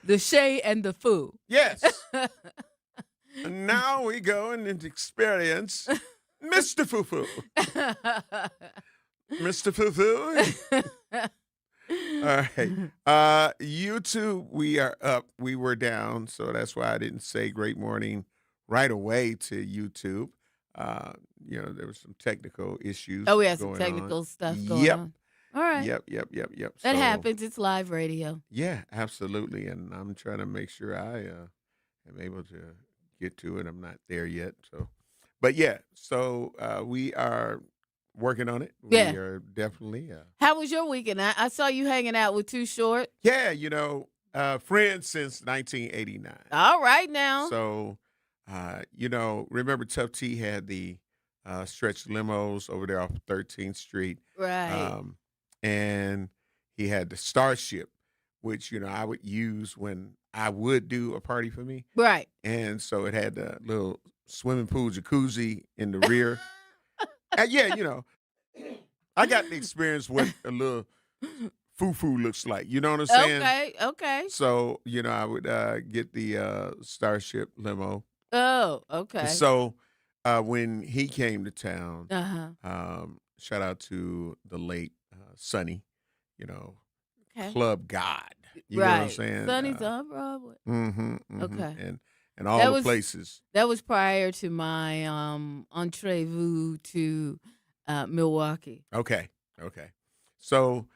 The Shay and the Foo. Yes. And now we go and experience Mr. Foo-Foo. Mr. Foo-Foo. All right. YouTube, we are up. We were down, so that's why I didn't say great morning right away to YouTube. There was some technical issues. Oh, we had some going technical on. stuff going on. All right. Yep. That happens. It's live radio. Yeah, absolutely. And I'm trying to make sure I am able to get to it. I'm not there yet. But yeah, we are working on it. Yeah. We are definitely. How was your weekend? I saw you hanging out with Too Short. Yeah, friends since 1989. All right now. So, remember Tough T had the stretch limos over there off 13th Street. Right. And he had the Starship, which, I would use when I would do a party for me. Right. And so it had the little swimming pool jacuzzi in the rear. And yeah, I got to experience what a little foo-foo looks like. You know what I'm saying? Okay. So, I would get the Starship limo. Oh, okay. So when he came to town, Uh-huh. shout out to the late Sonny, Okay. Club God. You know Right. what I'm saying? Sonny's on Broadway. Okay. And all the places. That was prior to my entree to Milwaukee. Okay. So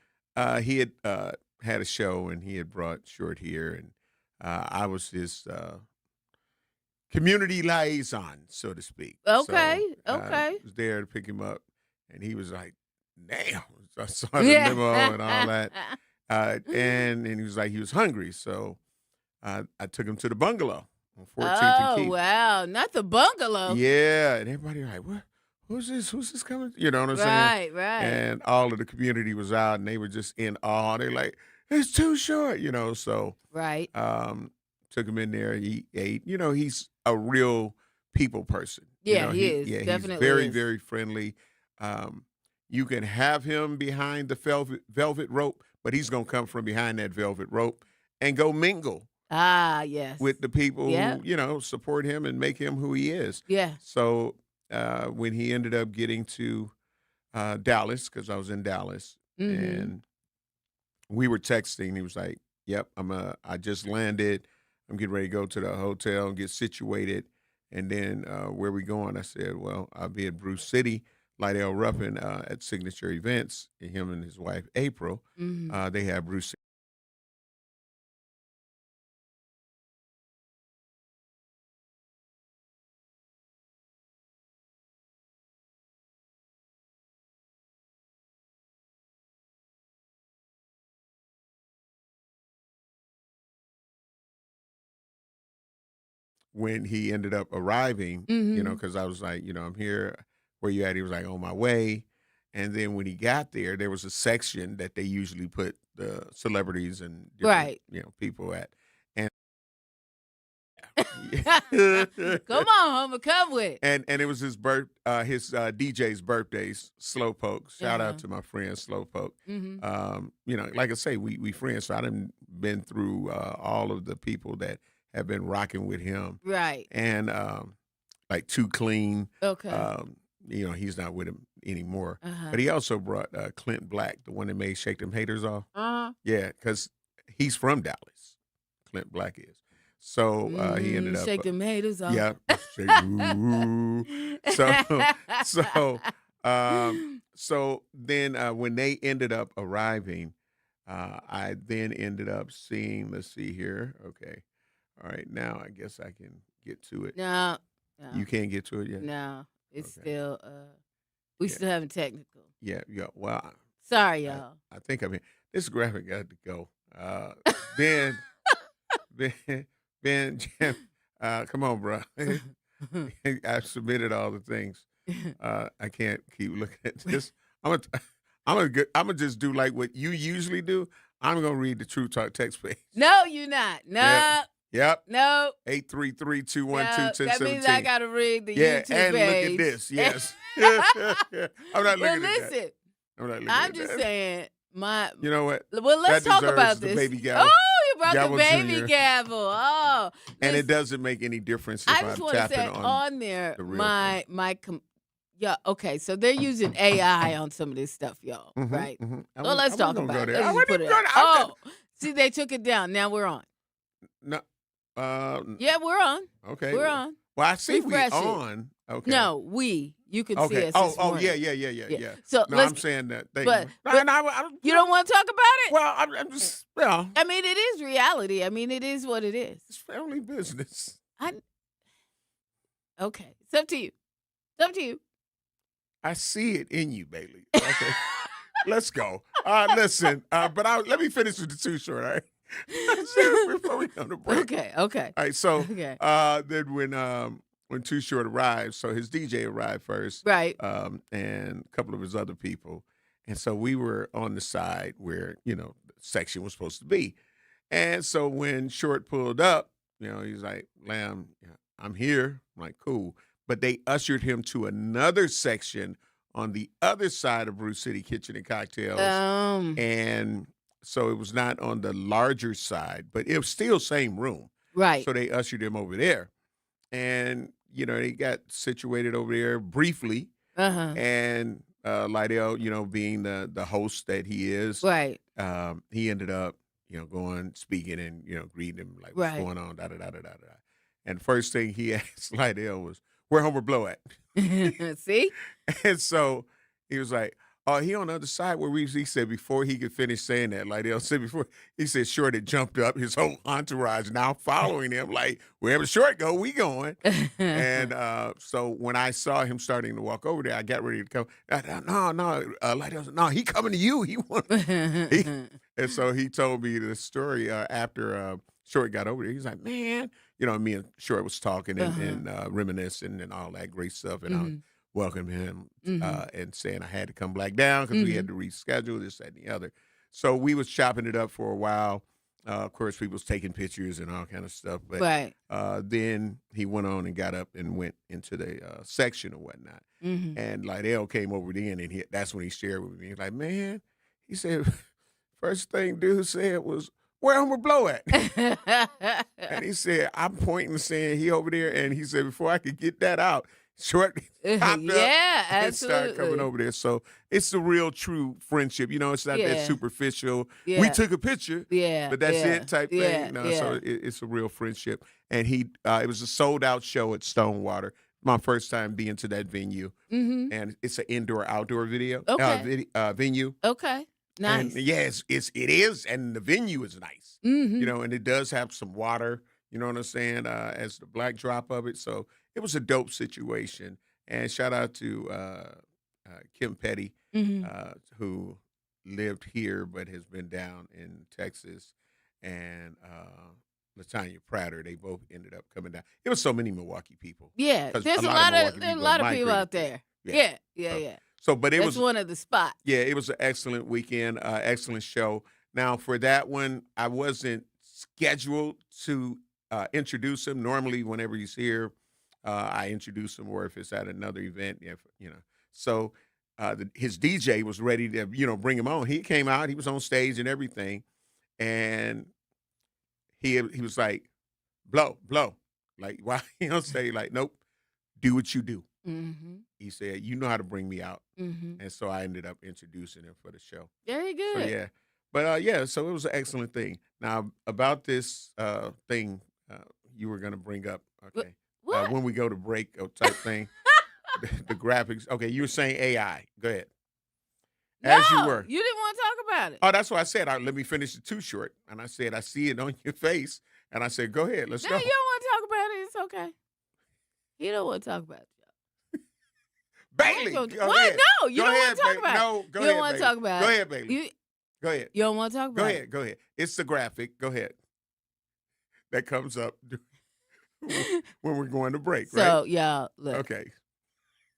he had had a show and he had brought Short here, and I was his community liaison, so to speak. Okay. I was there to pick him up, and he was like, damn. So I saw the limo and all that. And he was like, he was hungry. So I took him to the bungalow on 14th and Keith. Oh, wow. Not the bungalow. Yeah. And everybody like, what? Who's this coming? You know what I'm saying? Right. And all of the community was out, and they were just in awe. They're like, it's Too Short, so. Right. Took him in there. He ate. He's a real people person. Yeah, he is. Yeah, Definitely he's very, is. very friendly. You can have him behind the velvet rope, but he's going to come from behind that velvet rope and go mingle Yes. with the people Yeah. who, support him and make him who he is. Yeah. So when he ended up getting to Dallas, because I was in Dallas, and we were texting, he was like, yep, I just landed. I'm getting ready to go to the hotel and get situated. And then where we going? I said, well, I'll be at Bruce City, Lydell Ruffin at Signature Events, him and his wife, April. They have Bruce City. When he ended up arriving, because I was like, I'm here. Where you at? He was like, on my way. And then when he got there, there was a section that they usually put the celebrities and different, people at. And Come on, Homer, come with it. And it was his DJ's birthday, Slowpoke. Shout out to my friend Slowpoke. Like I say, we friends, so I done been through all of the people that have been rocking with him. Right. And like Too Clean. Okay. He's not with him anymore. But he also brought Clint Black, the one that made Shake Them Haters Off. Yeah, because he's from Dallas. Clint Black is. So he ended up Shake Them Haters Off. Yeah. So then when they ended up arriving, I then ended up seeing, let's see here. Okay. All right, now I guess I can get to it. No. You can't get to it yet? No. It's still still having technical. Yeah. Well, sorry, y'all. I think this graphic got to go. Ben, Jim, come on, bro. I submitted all the things. I can't keep looking at this. I'm gonna just do like what you usually do. I'm gonna read the True Talk text page. No, you're not. No. Yep. No. 833-212-1017. That means I gotta read the YouTube and page. look at this. Yes. I'm not looking at that. Listen. I'm not looking I'm at just that. saying You know what? Well, let's that talk deserves about the this. baby gal. Oh, brought the Gavel baby Jr. gavel. Oh, And it listen, doesn't make any difference if I just I'm want to tapping say on on there, the real thing. yeah, okay, so they're using AI on some of this stuff, y'all, Mhm, right? mhm. So I let's wasn't talk gonna go about it. there. Let's I just wasn't put even it gonna. out. I'm Oh, gonna see, they took it down. Now we're on. no. Yeah, we're on. Okay. We're on. Well, I see we Refresh it. on. Okay. No, you can see Okay. us Oh, this oh, yeah, morning. yeah, yeah, yeah, Yeah. yeah. So No, let's, I'm saying that thing. but No, no, you don't want to talk about it? well, I'm just, well, I mean, it is reality. I mean, it is what it is. it's family business. Okay, it's up to you. It's up to you. I see it in you, Bailey. Okay. Let's go. Listen, but let me finish with the Too Short, all right? Before we go to break. Okay. All right, so Okay. then when Too Short arrived, so his DJ arrived first, Right. and a couple of his other people, and so we were on the side where the section was supposed to be, and so when Short pulled up, he's like, "Lamb, I'm here." I'm like, "Cool," but they ushered him to another section on the other side of Brew City Kitchen and Cocktails, and so it was not on the larger side, but it was still same room. Right. So they ushered him over there. And, they got situated over there briefly. And Lydell, being the host that he is, Right. he ended up, going, speaking and, greeting him like, what's Right. going on, da da da da da da. And the first thing he asked Lydell was, where Homer Blow at? See? And so he was like, "Oh, he on the other side where he said before he could finish saying that, like they'll say before, he said Short had jumped up, his whole entourage now following him, like wherever Short go, we going." And so when I saw him starting to walk over there, I got ready to come. Like no, he coming to you. He want, and so he told me the story after Short got over there. He's like, "Man, me and Short was talking and reminiscing and all that great stuff, and I welcomed him and saying I had to come back down because we had to reschedule this, that, and the other." So we was chopping it up for a while. Of course, people was taking pictures and all kind of stuff. But Right. then he went on and got up and went into the section or whatnot. And Lydell came over then, and that's when he shared with me. He's like, "Man," he said, "first thing dude said was, where Homer Blow at?" And he said, I'm pointing saying he over there. And he said, before I could get that out, Short popped up Yeah, and started coming absolutely. over there. So it's the real true friendship. It's not that Yeah. superficial. We Yeah. took a picture, Yeah. but that's Yeah. it type Yeah. thing. No, Yeah. so it's a real friendship. And it was a sold out show at Stonewater. My first time being to that venue. And it's an indoor outdoor Okay. venue. Okay. And Nice. yes, it is, and the venue is nice. And it does have some water, you know what I'm saying, as the backdrop of it. So it was a dope situation. And shout out to Kim Petty, who lived here but has been down in Texas, and Latanya Prater. They both ended up coming down. It was so many Milwaukee people. Yeah. 'Cause There's a lot lot of of Milwaukee people people migrated out there. there. Yeah. So, Yeah. but it That's was one of the spots. yeah, it was an excellent weekend, excellent show. Now, for that one, I wasn't scheduled to introduce him. Normally, whenever he's here, I introduce him, or if it's at another event, So his DJ was ready to, bring him on. He came out, he was on stage and everything, and he was like, "Blow, blow," like why he don't say like, "Nope, do what you do." He said, "You know how to bring me out." And so I ended up introducing him for the show. Very So good. yeah, but yeah, so it was an excellent thing. Now about this thing you were gonna bring up, okay? What? When we go to break type thing, the graphics. Okay, you were saying AI. Go ahead. As you No, were. you didn't want to talk about it. Oh, that's what I said. Let me finish the Too Short, and I said I see it on your face, and I said, go ahead, let's No, go. you don't want to talk about it. It's okay. You don't want to talk about it. Bailey, What? go ahead. No, you Go don't ahead, want to talk Bailey. about it. No, go You ahead. don't want to Bailey. talk about Go it. ahead, Bailey. Go ahead. You don't want to talk about Go it. ahead. Go ahead. It's the graphic. Go ahead. That comes up when we're going to break, right? So, y'all, look. Okay.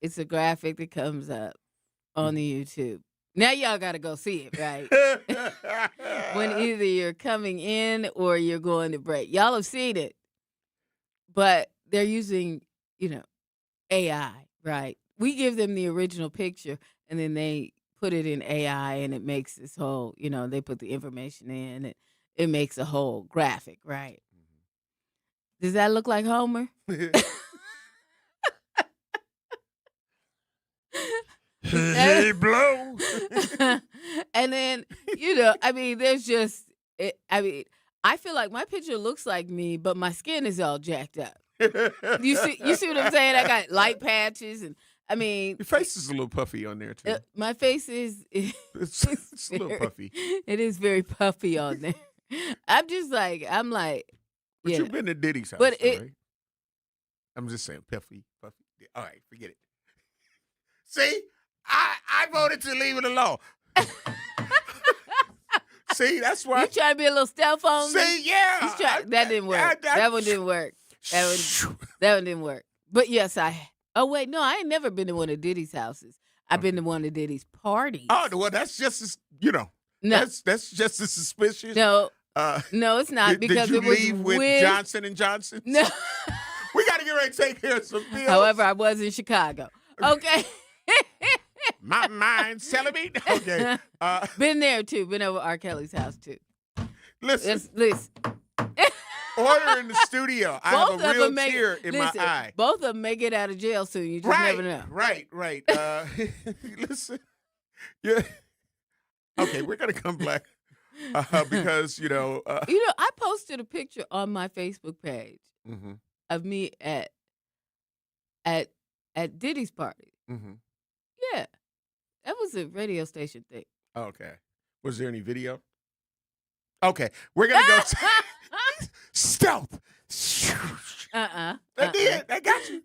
It's a graphic that comes up on the YouTube. Now y'all got to go see it, right? When either you're coming in or you're going to break. Y'all have seen it. But they're using, AI, right? We give them the original picture and then they put it in AI and it makes this whole, they put the information in. it makes a whole graphic, right? Does that look like Homer? Hey, blow. And then, there's just, I feel like my picture looks like me, but my skin is all jacked up. You see what I'm saying? I got light patches, and your face is a little puffy on there too. My face is It's a little puffy. It is very puffy on there. I'm like, But yeah. you've been to Diddy's house, But right? I'm just saying, puffy. All right, forget it. See, I voted to leave it alone. See, that's why. You trying to be a little stealth on me? See, yeah. That didn't work. That one didn't work. That one didn't work. But yes, oh wait, no, I ain't never been to one of Diddy's houses. I've been to one of Diddy's parties. Oh, well, that's just as, No. That's just as suspicious. No, it's not, because did you it was leave with Johnson & Johnson? No. We got to get ready to take care of some bills. However, I was in Chicago. Okay. My mind's telling me. Okay. Been there too. Been over R. Kelly's house too. Listen. Listen. Order in the studio. I have a real tear in my eye. Both of them may get out of jail soon. You just never know. Right. Listen. Yeah. Okay, we're gonna come back because I posted a picture on my Facebook page of me at Diddy's party. Mm-hmm. Yeah, that was a radio station thing. Okay. Was there any video? Okay, we're gonna go. Stealth. I did. I got you.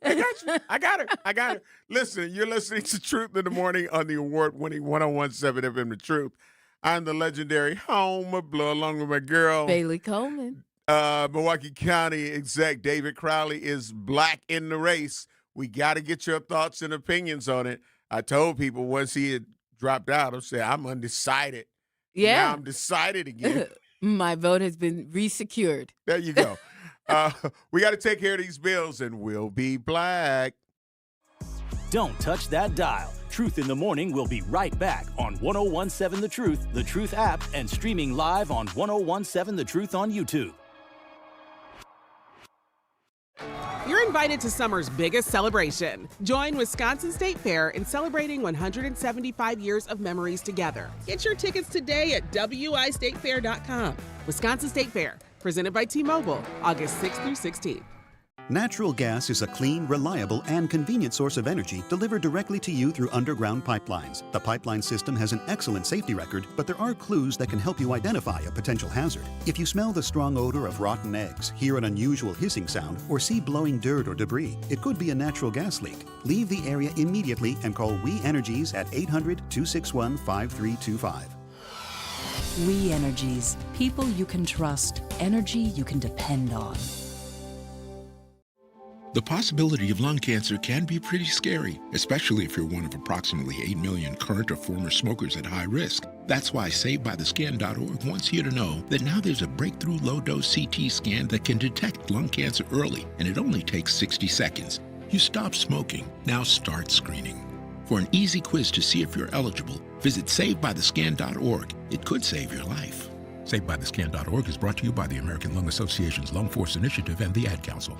I got her. Listen, you're listening to Truth in the Morning on the award-winning 101.7 FM The Truth. I'm the legendary Homer Blow, along with my girl Bailey Coleman. Milwaukee County Zech David Crowley is black in the race. We got to get your thoughts and opinions on it. I told people once he had dropped out, I said, I'm undecided. Yeah. Now I'm decided again. My vote has been resecured. There you go. We got to take care of these bills, and we'll be black. Don't touch that dial. Truth in the Morning will be right back on 101.7 The Truth app, and streaming live on 101.7 The Truth on YouTube. You're invited to summer's biggest celebration. Join Wisconsin State Fair in celebrating 175 years of memories together. Get your tickets today at wistatefair.com. Wisconsin State Fair, presented by T-Mobile, August 6th through 16th. Natural gas is a clean, reliable, and convenient source of energy delivered directly to you through underground pipelines. The pipeline system has an excellent safety record, but there are clues that can help you identify a potential hazard. If you smell the strong odor of rotten eggs, hear an unusual hissing sound, or see blowing dirt or debris, it could be a natural gas leak. Leave the area immediately and call We Energies at 800-261-5325. We Energies. People you can trust. Energy you can depend on. The possibility of lung cancer can be pretty scary, especially if you're one of approximately 8 million current or former smokers at high risk. That's why SaveByTheScan.org wants you to know that now there's a breakthrough low-dose CT scan that can detect lung cancer early, and it only takes 60 seconds. You stop smoking, now start screening. For an easy quiz to see if you're eligible, visit SaveByTheScan.org. It could save your life. SaveByTheScan.org is brought to you by the American Lung Association's Lung Force Initiative and the Ad Council.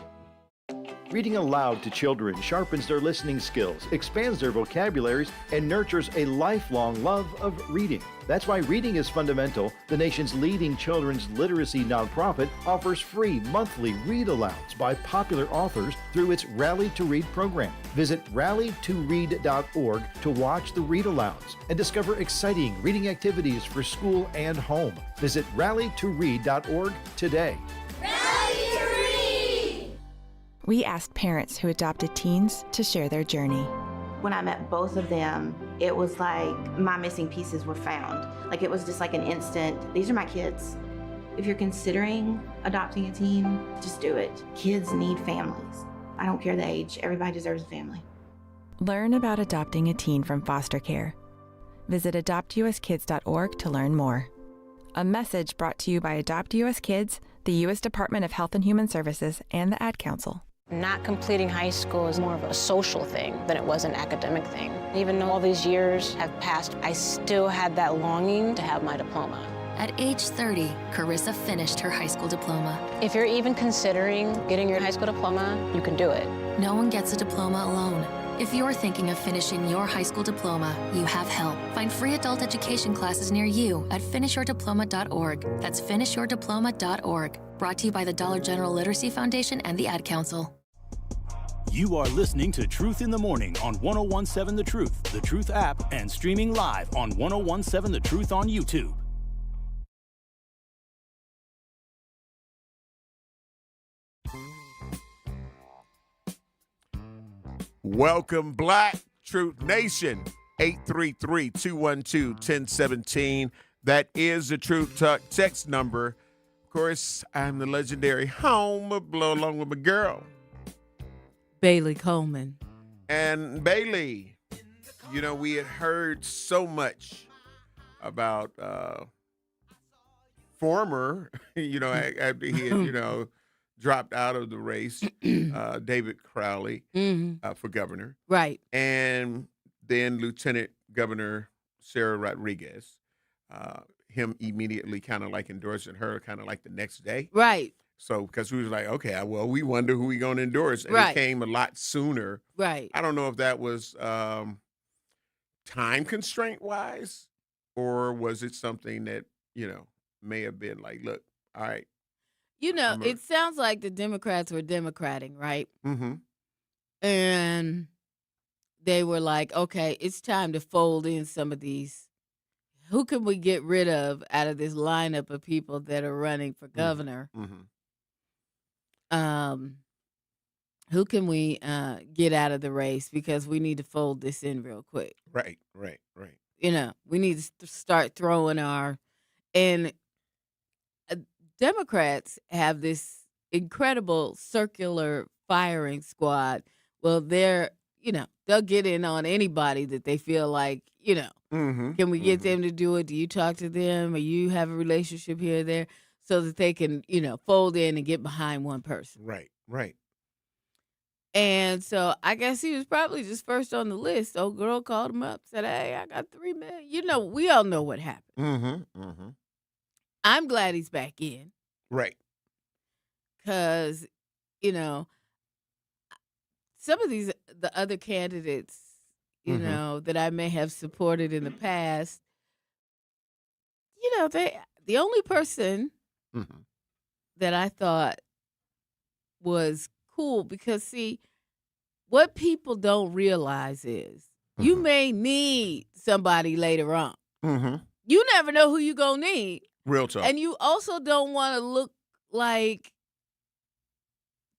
Reading aloud to children sharpens their listening skills, expands their vocabularies, and nurtures a lifelong love of reading. That's why Reading is Fundamental, the nation's leading children's literacy nonprofit, offers free monthly read-alouds by popular authors through its Rally to Read program. Visit rallytoread.org to watch the read-alouds and discover exciting reading activities for school and home. Visit rallytoread.org today. We asked parents who adopted teens to share their journey. When I met both of them, it was like my missing pieces were found. Like it was just like an instant, these are my kids. If you're considering adopting a teen, just do it. Kids need families. I don't care the age, everybody deserves a family. Learn about adopting a teen from foster care. Visit adoptuskids.org to learn more. A message brought to you by Adopt US Kids, the U.S. Department of Health and Human Services, and the Ad Council. Not completing high school is more of a social thing than it was an academic thing. Even though all these years have passed, I still had that longing to have my diploma. At age 30, Carissa finished her high school diploma. If you're even considering getting your high school diploma, you can do it. No one gets a diploma alone. If you're thinking of finishing your high school diploma, you have help. Find free adult education classes near you at finishyourdiploma.org. That's finishyourdiploma.org. Brought to you by the Dollar General Literacy Foundation and the Ad Council. You are listening to Truth in the Morning on 1017 The Truth app, and streaming live on 1017 The Truth on YouTube. Welcome, Black Truth Nation. 833-212-1017. That is the Truth Talk text number. Of course, I'm the legendary home of Blow Along with my girl, Bailey Coleman. And Bailey, you know, we had heard so much about former, you know, after he had, you know, dropped out of the race, David Crowley for governor. Right. And then Lieutenant Governor Sarah Rodriguez, him immediately kind of like endorsing her kind of like the next day. Right. So, because we was like, okay, well, we wonder who we going to endorse. And Right. it came a lot sooner. Right. I don't know if that was time constraint wise, or was it something that, you know, may have been like, look, all right. You know, it sounds like the Democrats were democrating, right? Mm-hmm. And they were like, okay, it's time to fold in some of these. Who can we get rid of out of this lineup of people that are running for governor? Mm-hmm. Who can we get out of the race, because we need to fold this in real quick. Right. You know, we need to start throwing and Democrats have this incredible circular firing squad. Well, they'll get in on anybody that they feel like, you know, can we get them to do it? Do you talk to them, or you have a relationship here or there, so that they can, you know, fold in and get behind one person. Right. And so I guess he was probably just first on the list. Old girl called him up, said, hey, I got $3 million. You know, we all know what happened. I'm glad he's back in. Right. Because, you know, some of the other candidates, you know, that I may have supported in the past, you know, the only person that I thought was cool, because, see, what people don't realize is you may need somebody later on. You never know who you're going to need. Real talk. And you also don't want to look like,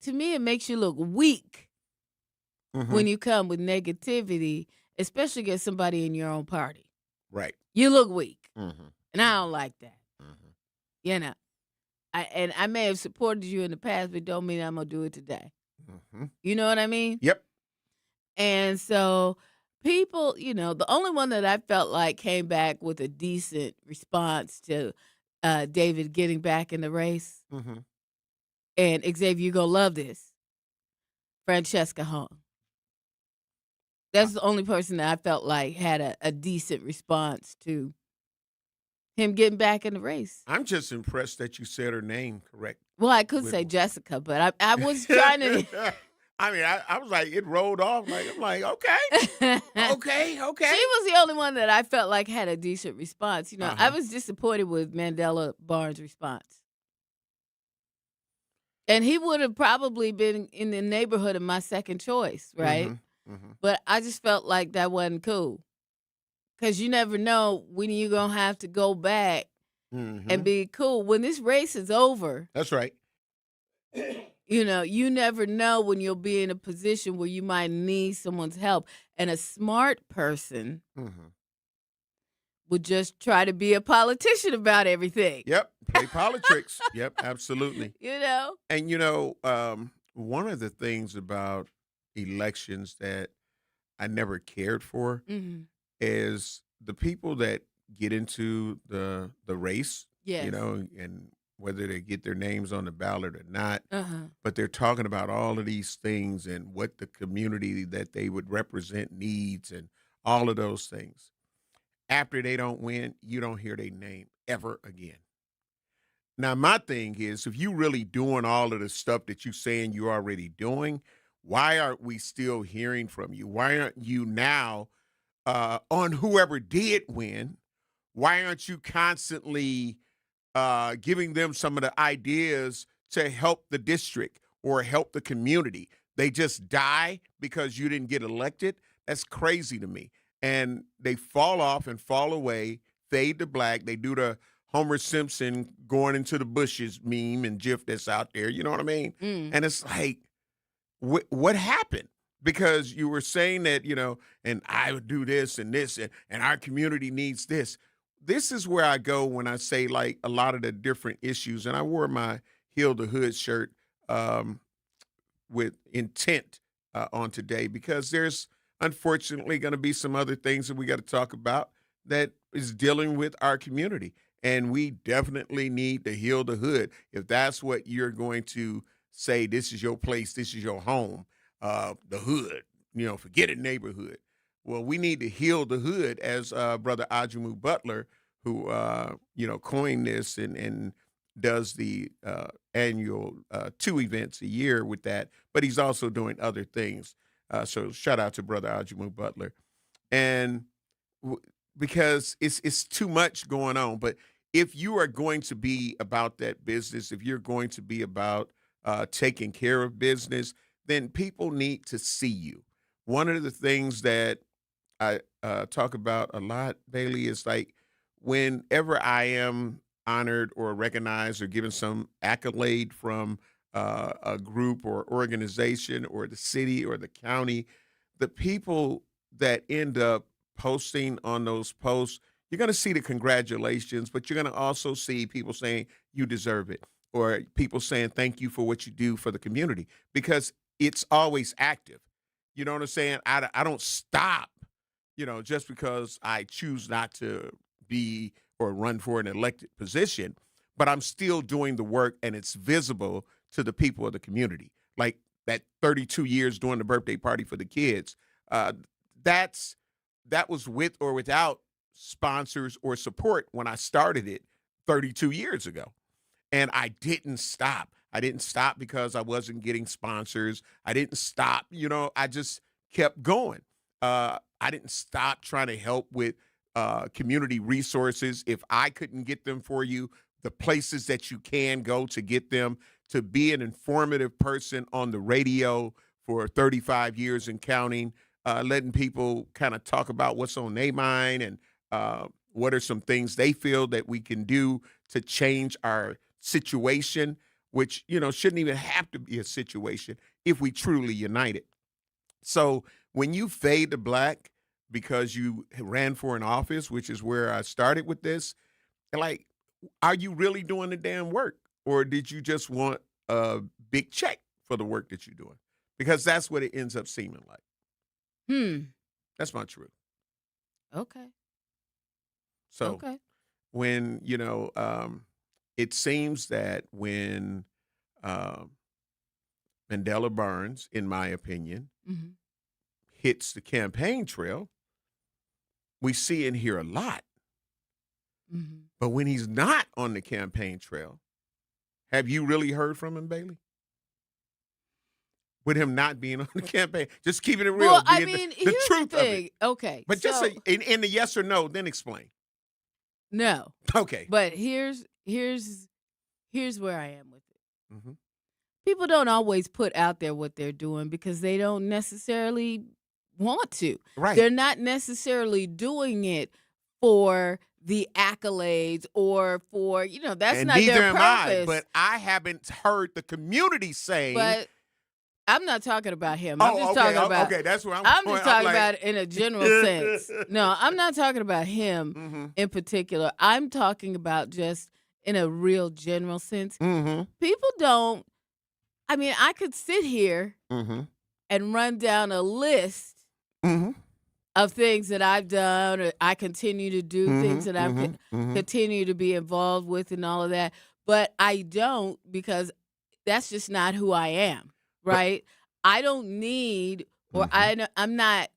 to me, it makes you look weak when you come with negativity, especially against somebody in your own party. Right. You look weak. And I don't like that. You know, I may have supported you in the past, but don't mean I'm going to do it today. You know what I mean? Yep. And so people, you know, the only one that I felt like came back with a decent response to David getting back in the race, and Xavier, you're going to love this, Francesca Hong. That's the only person that I felt like had a decent response to him getting back in the race. I'm just impressed that you said her name correct. Well, I could say Jessica, but I was trying to. I mean, I was like, it rolled off. I'm like, okay. Okay. She was the only one that I felt like had a decent response. You know, I was disappointed with Mandela Barnes' response. And he would have probably been in the neighborhood of my second choice, right? But I just felt like that wasn't cool. Because you never know when you're going to have to go back and be cool. When this race is over. That's right. You know, you never know when you'll be in a position where you might need someone's help. And a smart person would just try to be a politician about everything. Yep. Play politics. Yep, absolutely. You know? And, you know, one of the things about elections that I never cared for is the people that get into the race, you know, and whether they get their names on the ballot or not, but they're talking about all of these things and what the community that they would represent needs and all of those things. after they don't win, you don't hear their name ever again. Now, my thing is, if you really doing all of the stuff that you saying you're already doing, why aren't we still hearing from you? Why aren't you now on whoever did win? Why aren't you constantly giving them some of the ideas to help the district or help the community? They just die because you didn't get elected? That's crazy to me. And they fall off and fall away, fade to black. They do the Homer Simpson going into the bushes meme and gif that's out there. You know what I mean? And it's like, what happened? Because you were saying that, and I would do this, and our community needs this. This is where I go when I say, like, a lot of the different issues. And I wore my Heal the Hood shirt with intent on today, because there's unfortunately going to be some other things that we got to talk about that is dealing with our community. And we definitely need to heal the hood. If that's what you're going to say, this is your place, this is your home, the hood, forget it, neighborhood. Well, we need to heal the hood, as Brother Ajamu Butler, who, coined this and does the annual 2 events a year with that, but he's also doing other things. So shout out to Brother Ajamu Butler. And because it's too much going on. But if you are going to be about that business, if you're going to be about taking care of business, then people need to see you. One of the things that I talk about a lot, Bailey, is like whenever I am honored or recognized or given some accolade from a group or organization or the city or the county, the people that end up posting on those posts, you're going to see the congratulations, but you're going to also see people saying you deserve it, or people saying thank you for what you do for the community, because it's always active. You know what I'm saying? I don't stop, just because I choose not to be or run for an elected position, but I'm still doing the work, and it's visible to the people of the community. Like that 32 years doing the birthday party for the kids, that was with or without sponsors or support when I started it 32 years ago. And I didn't stop. I didn't stop because I wasn't getting sponsors. I didn't stop, I just kept going. I didn't stop trying to help with community resources. If I couldn't get them for you, the places that you can go to get them, to be an informative person on the radio for 35 years and counting, letting people kind of talk about what's on their mind and what are some things they feel that we can do to change our situation, which, shouldn't even have to be a situation if we truly united. So when you fade to black because you ran for an office, which is where I started with this, like, are you really doing the damn work? Or did you just want a big check for the work that you're doing? Because that's what it ends up seeming like. That's my truth. Okay. So okay. when, it seems that when Mandela Barnes, in my opinion, hits the campaign trail, we see and hear a lot. But when he's not on the campaign trail, have you really heard from him, Bailey? With him not being on the campaign, just keeping it real. Well, I mean, the truth the of thing. it. Okay, But just in the yes or no, then explain. No. Okay. But here's where I am with it. People don't always put out there what they're doing because they don't necessarily want to. Right. They're not necessarily doing it for the accolades or for, that's and not neither their am purpose. I, but I haven't heard the community saying. But I'm not talking about him. I'm just okay, talking about. Okay, that's what I'm going. just talking like, about it in a general sense. No, I'm not talking about him in particular. I'm talking about just in a real general sense. People don't. I mean, I could sit here and run down a list of things that I've done, or I continue to do, things that I've continue to be involved with and all of that. But I don't, because that's just not who I am, right? I don't need, or I'm not,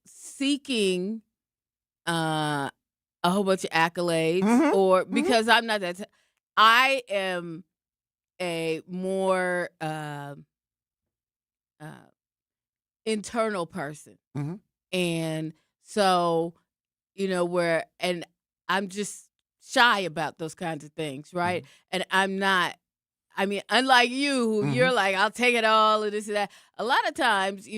seeking a whole bunch of accolades, or because I'm not that. I am a more internal person, and so and I'm just shy about those kinds of things, right? And I'm not. I mean, unlike you, who you're like, I'll take it all, and this and that. A lot of times,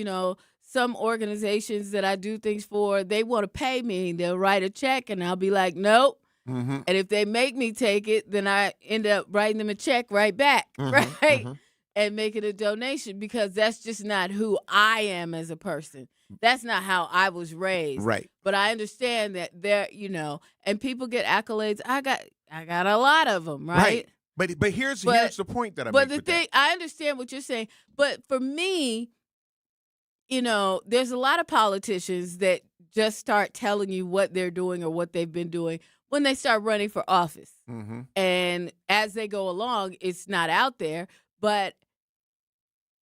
some organizations that I do things for, they want to pay me. They'll write a check, and I'll be like, nope. And if they make me take it, then I end up writing them a check right back, right? And make it a donation, because that's just not who I am as a person. That's not how I was raised. Right. But I understand that there, and people get accolades. I got a lot of them, right? But here's the point that I make. But the thing, I understand what you're saying. But for me, there's a lot of politicians that just start telling you what they're doing or what they've been doing when they start running for office. And as they go along, it's not out there. But,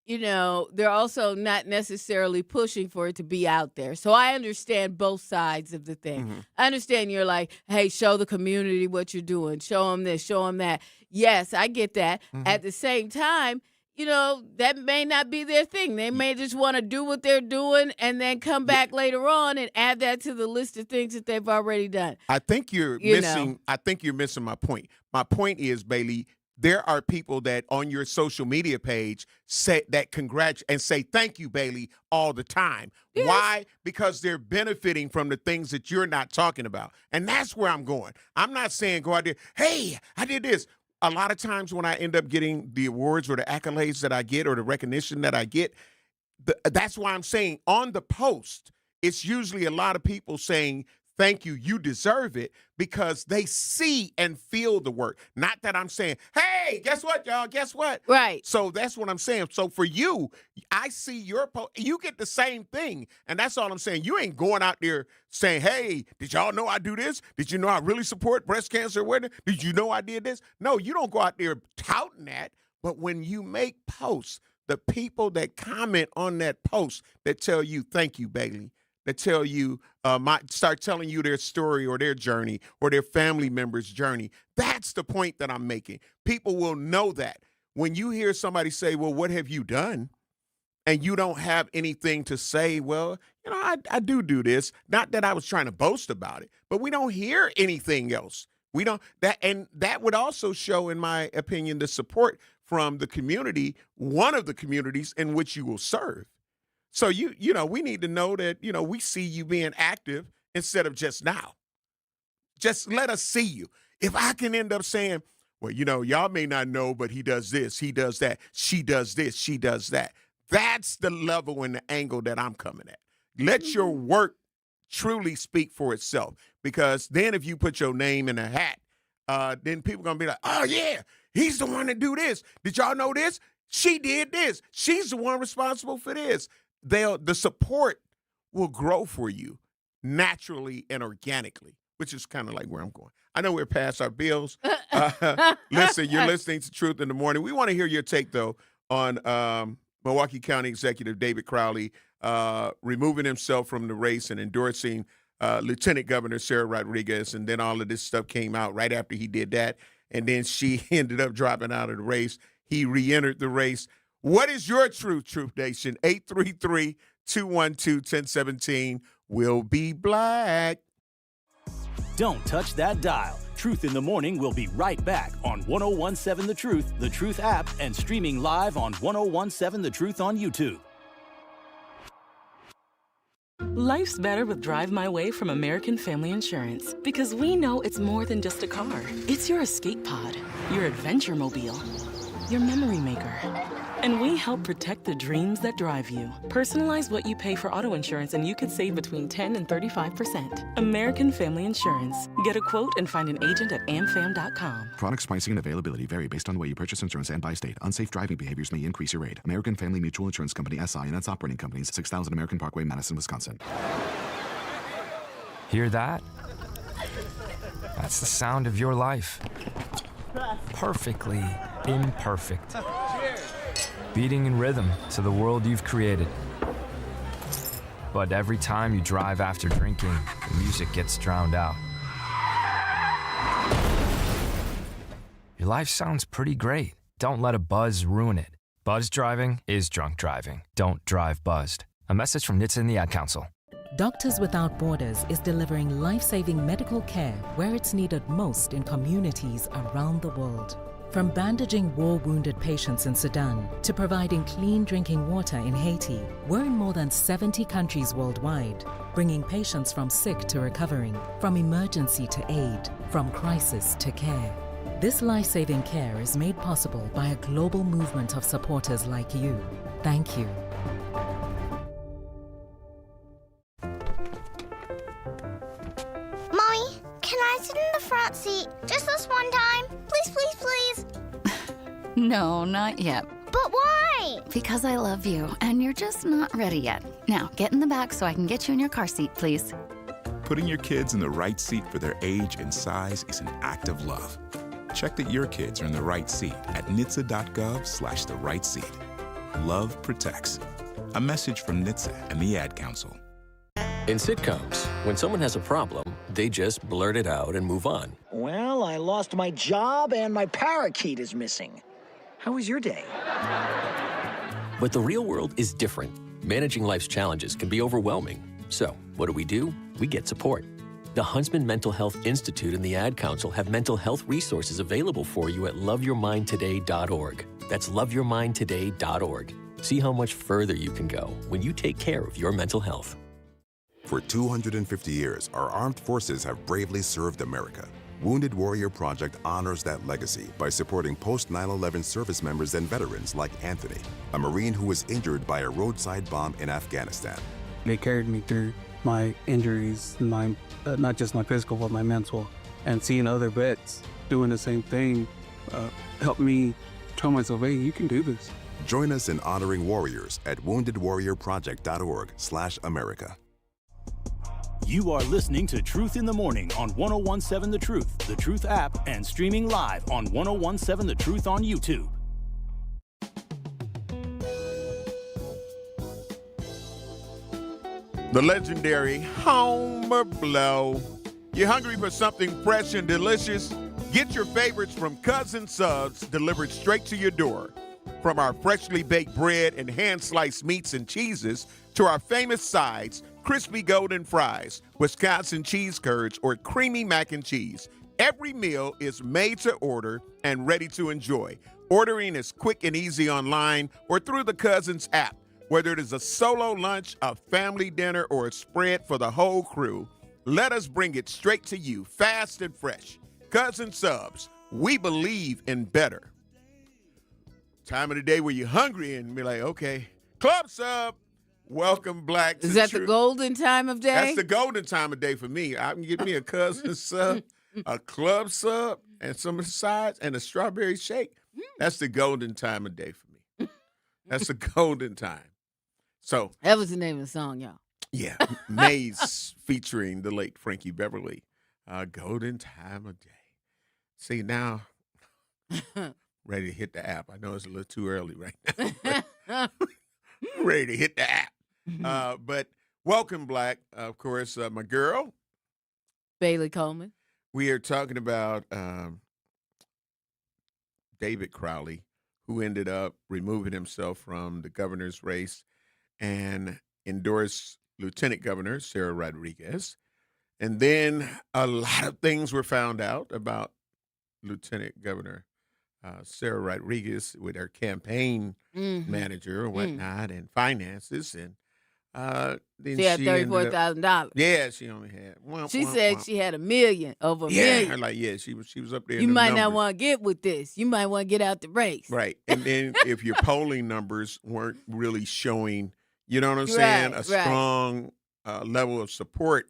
they're also not necessarily pushing for it to be out there. So I understand both sides of the thing. I understand you're like, hey, show the community what you're doing. Show them this, show them that. Yes, I get that. At the same time, that may not be their thing. They may just want to do what they're doing and then come back later on and add that to the list of things that they've already done. I think you're missing my point. My point is, Bailey, there are people that on your social media page say thank you, Bailey, all the time. Yes. Why? Because they're benefiting from the things that you're not talking about. And that's where I'm going. I'm not saying go out there, hey, I did this. A lot of times when I end up getting the awards or the accolades that I get or the recognition that I get, that's why I'm saying on the post, it's usually a lot of people saying, thank you, you deserve it, because they see and feel the work. Not that I'm saying, hey, guess what, y'all, guess what? Right. So that's what I'm saying. So for you, I see your post, you get the same thing. And that's all I'm saying. You ain't going out there saying, hey, did y'all know I do this? Did you know I really support breast cancer awareness? Did you know I did this? No, you don't go out there touting that. But when you make posts, the people that comment on that post that tell you, thank you, Bailey, that tell you, start telling you their story or their journey or their family member's journey. That's the point that I'm making. People will know that. When you hear somebody say, well, what have you done? And you don't have anything to say, well, I do this. Not that I was trying to boast about it, but we don't hear anything else. We don't, and that would also show, in my opinion, the support from the community, one of the communities in which you will serve. So, we need to know that, we see you being active instead of just now. Just let us see you. If I can end up saying, well, y'all may not know, but he does this, he does that, she does this, she does that. That's the level and the angle that I'm coming at. Let your work truly speak for itself, because then if you put your name in a hat, then people are going to be like, oh, yeah, he's the one that do this. Did y'all know this? She did this. She's the one responsible for this. The support will grow for you naturally and organically, which is kind of like where I'm going. I know we're past our bills. Listen, you're listening to Truth in the Morning. We want to hear your take, though, on Milwaukee County Executive David Crowley removing himself from the race and endorsing Lieutenant Governor Sarah Rodriguez. And then all of this stuff came out right after he did that. And then she ended up dropping out of the race. He re-entered the race. What is your truth, Truth Nation? 833-212-1017. We'll be black. Don't touch that dial. Truth in the Morning will be right back on 1017 The Truth app, and streaming live on 1017 The Truth on YouTube. Life's better with Drive My Way from American Family Insurance, because we know it's more than just a car. It's your escape pod, your adventure mobile, your memory maker. And we help protect the dreams that drive you. Personalize what you pay for auto insurance and you could save between 10 and 35%. American Family Insurance. Get a quote and find an agent at amfam.com. Products, pricing, and availability vary based on the way you purchase insurance and by state. Unsafe driving behaviors may increase your rate. American Family Mutual Insurance Company, SI, and its operating companies, 6000 American Parkway, Madison, Wisconsin. Hear that? That's the sound of your life. Perfectly imperfect. Beating in rhythm to the world you've created. But every time you drive after drinking, the music gets drowned out. Your life sounds pretty great. Don't let a buzz ruin it. Buzz driving is drunk driving. Don't drive buzzed. A message from NHTSA and the Ad Council. Doctors Without Borders is delivering life-saving medical care where it's needed most in communities around the world. From bandaging war-wounded patients in Sudan to providing clean drinking water in Haiti, we're in more than 70 countries worldwide, bringing patients from sick to recovering, from emergency to aid, from crisis to care. This life-saving care is made possible by a global movement of supporters like you. Thank you. Mommy, can I sit in the front seat just this one time? Please, please, please. No, not yet. But why? Because I love you, and you're just not ready yet. Now, get in the back so I can get you in your car seat, please. Putting your kids in the right seat for their age and size is an act of love. Check that your kids are in the right seat at NHTSA.gov/the right seat. Love protects. A message from NHTSA and the Ad Council. In sitcoms, when someone has a problem, they just blurt it out and move on. Well, I lost my job and my parakeet is missing. How was your day? But the real world is different. Managing life's challenges can be overwhelming. So, what do? We get support. The Huntsman Mental Health Institute and the Ad Council have mental health resources available for you at loveyourmindtoday.org. That's loveyourmindtoday.org. See how much further you can go when you take care of your mental health. For 250 years, our armed forces have bravely served America. Wounded Warrior Project honors that legacy by supporting post-9/11 service members and veterans like Anthony, a Marine who was injured by a roadside bomb in Afghanistan. They carried me through my injuries, not just my physical, but my mental. And seeing other vets doing the same thing helped me tell myself, hey, you can do this. Join us in honoring warriors at woundedwarriorproject.org/America. You are listening to Truth in the Morning on 1017 The Truth, The Truth app, and streaming live on 1017 The Truth on YouTube. The legendary Homer Blow. You hungry for something fresh and delicious? Get your favorites from Cousin Subs delivered straight to your door. From our freshly baked bread and hand-sliced meats and cheeses to our famous sides, crispy golden fries, Wisconsin cheese curds, or creamy mac and cheese. Every meal is made to order and ready to enjoy. Ordering is quick and easy online or through the Cousins app. Whether it is a solo lunch, a family dinner, or a spread for the whole crew, let us bring it straight to you, fast and fresh. Cousin Subs, we believe in better. Time of the day where you're hungry and be like, okay, Club Sub. Welcome, Black. Is that the golden time of day? That's the golden time of day for me. I can get me a Cousin Sub, a Club Sub, and some of the sides, and a strawberry shake. That's the golden time of day for me. That's the golden time. So that was the name of the song, y'all. Yeah, Maze featuring the late Frankie Beverly. Golden time of day. See, now, ready to hit the app. I know it's a little too early right now. Ready to hit the app. But welcome, Black. Of course, my girl. Bailey Coleman. We are talking about David Crowley, who ended up removing himself from the governor's race and endorsed Lieutenant Governor Sarah Rodriguez. And then a lot of things were found out about Lieutenant Governor Sarah Rodriguez with her campaign manager and whatnot and finances. And then she had $34,000. Yeah, she only had She said she had $1 million, over $1 million. Like, yeah, she was up there. You might not want to get with this. You might want to get out the race. Right. And then if your polling numbers weren't really showing, you know what I'm saying, a strong level of support,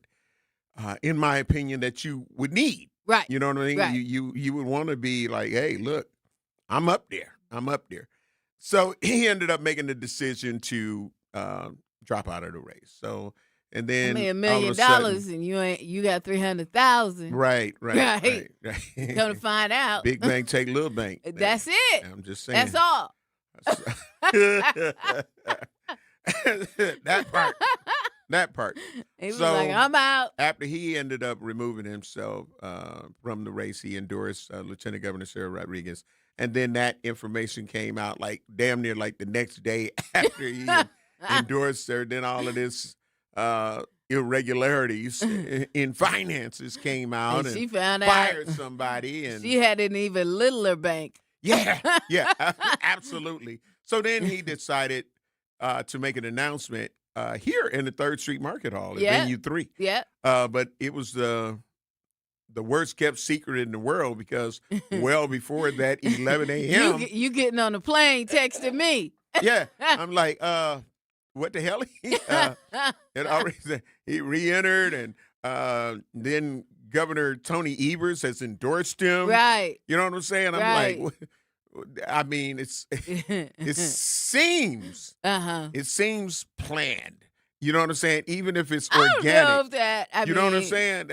in my opinion, that you would need. Right. You know what I mean? Right. You would want to be like, hey, look, I'm up there. So he ended up making the decision to drop out of the race. So, and then $1 million and you got 300,000. Right. Come to find out, big bank take little bank. That's it. I'm just saying. That's all. That part. That part. He was like, I'm out. After he ended up removing himself from the race, he endorsed Lieutenant Governor Sarah Rodriguez. And then that information came out like damn near like the next day after he endorsed her. Then all of this irregularities in finances came out, and she and found fired out somebody. And she had an even littler bank. yeah, absolutely. So then he decided to make an announcement here in the 3rd Street Market Hall at Venue 3. Yeah. But it was the worst kept secret in the world because well before that 11 a.m. You getting on the plane texting me. Yeah. I'm like, what the hell? It already said he re-entered, and then Governor Tony Evers has endorsed him. Right. You know what I'm saying? I'm Right. like, I mean, it seems it seems planned. You know what I'm saying? Even if it's organic. I don't know if that. I you mean, know what I'm saying?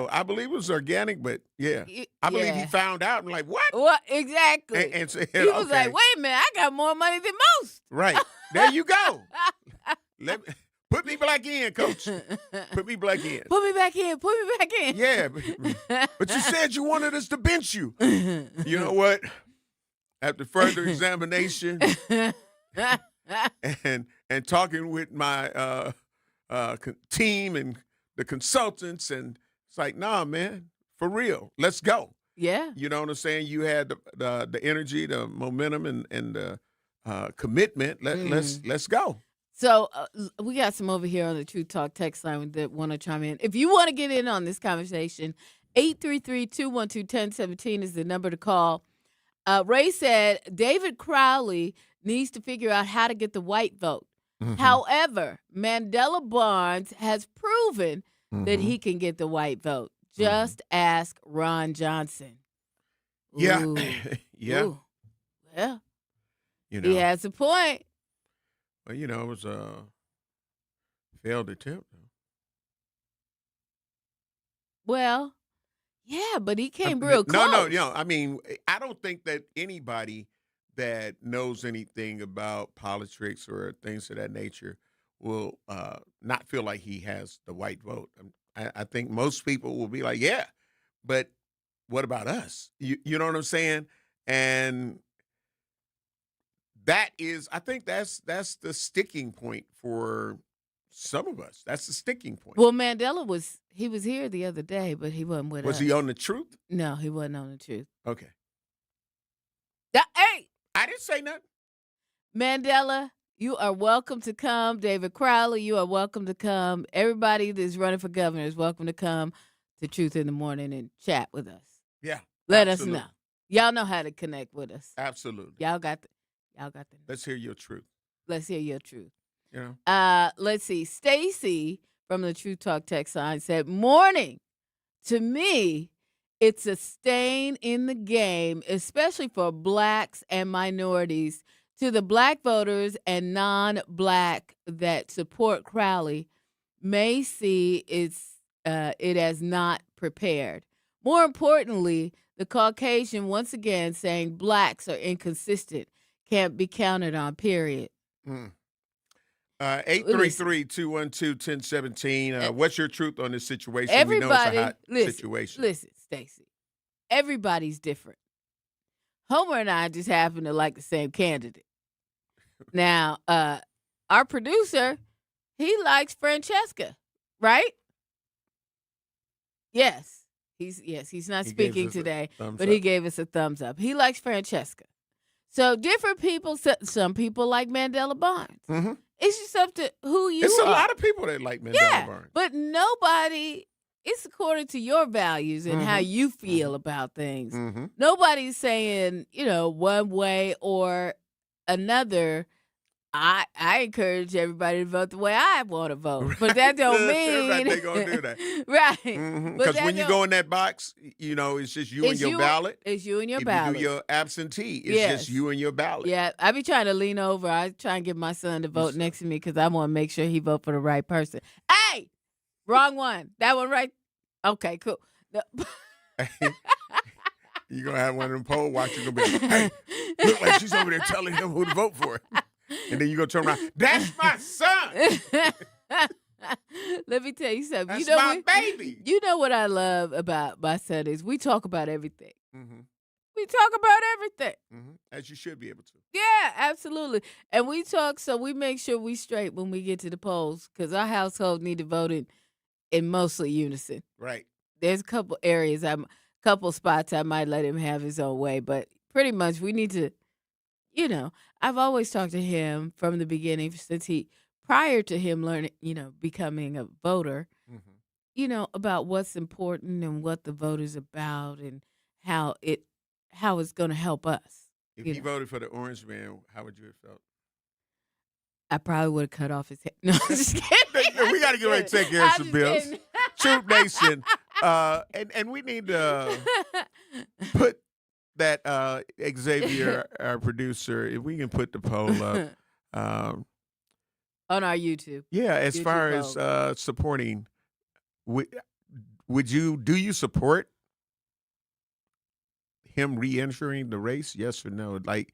I believe it was organic, but yeah, I believe he found out and like what? What exactly? And said, he was okay. like, "Wait a minute, I got more money than most." Right there, you go. Put me back in, Coach. Put me back in. Put me back in. Put me back in. Yeah, but you said you wanted us to bench you. You know what? After further examination and talking with my team and the consultants, and it's like, nah, man, for real, let's go. Yeah. You know what I'm saying? You had the energy, the momentum, and the commitment. Let's go. So we got some over here on the True Talk text line that want to chime in. If you want to get in on this conversation, 833-212-1017 is the number to call. Ray said David Crowley needs to figure out how to get the white vote. Mm-hmm. However, Mandela Barnes has proven that he can get the white vote. Just ask Ron Johnson. Yeah. Ooh. Yeah. Ooh. Well, you know, he has a point. Well, you know, it was a failed attempt. Well, yeah, but he came real close. No. I mean, I don't think that anybody that knows anything about politics or things of that nature will not feel like he has the white vote. I think most people will be like, yeah, but what about us? You know what I'm saying? And that is, I think that's the sticking point for some of us. That's the sticking point. Well, Mandela was here the other day, but he wasn't with us. Was he on The Truth? No, he wasn't on The Truth. Okay. Hey! I didn't say nothing. Mandela, you are welcome to come. David Crowley, you are welcome to come. Everybody that's running for governor is welcome to come to Truth in the Morning and chat with us. Yeah. Let us know. Y'all know how to connect with us. Absolutely. Y'all got the. Let's hear your truth. Let's hear your truth. You know. Let's see. Stacy from the True Talk text line said, "Morning. To me, it's a stain in the game, especially for blacks and minorities. To the black voters and non-black that support Crowley, may see it as not prepared. More importantly, the Caucasian once again saying blacks are inconsistent. Can't be counted on, period." 833-212-1017. What's your truth on this situation? Everybody, we know it's a hot situation. Listen, Stacey. Everybody's different. Homer and I just happen to like the same candidate. Now, our producer, he likes Francesca, right? Yes. He's not speaking today, but he gave us a thumbs up. He likes Francesca. So different people, some people like Mandela Barnes. Mm-hmm. It's just up to who you It's are. a lot of people that like Mandela Barnes. But nobody, it's according to your values and how you feel about things. Nobody's saying, one way or another. I encourage everybody to vote the way I want to vote, but that don't mean they're going to do that. Right. Because when you go in that box, it's just you and your ballot. It's you and your if ballot. If you do your absentee, it's just you and your ballot. Yeah, I be trying to lean over. I try and get my son to vote next to me because I want to make sure he vote for the right person. Hey, wrong one. That one right. Okay, cool. You're going to have one of them poll watchers going to be like, hey, look like she's over there telling him who to vote for. And then you go turn around. That's my son. Let me tell you something. That's you know my baby. You know what I love about my son is we talk about everything. Mm-hmm. We talk about everything. Mm-hmm. As you should be able to. Yeah, absolutely. And we talk, so we make sure we straight when we get to the polls because our household need to vote in mostly unison. Right. There's a couple areas, couple spots I might let him have his own way, but pretty much we need to, I've always talked to him from the beginning prior to him learning, becoming a voter, about what's important and what the vote is about and how it's going to help us. If he voted for the orange man, how would you have felt? I probably would have cut off his head. No, I'm just kidding. We got to get ready to take care of some bills. Troop Nation. And we need to put that Xavier, our producer, if we can put the poll up. On our YouTube. Yeah, as YouTube far as supporting, do you support him re-entering the race? Yes or no? Like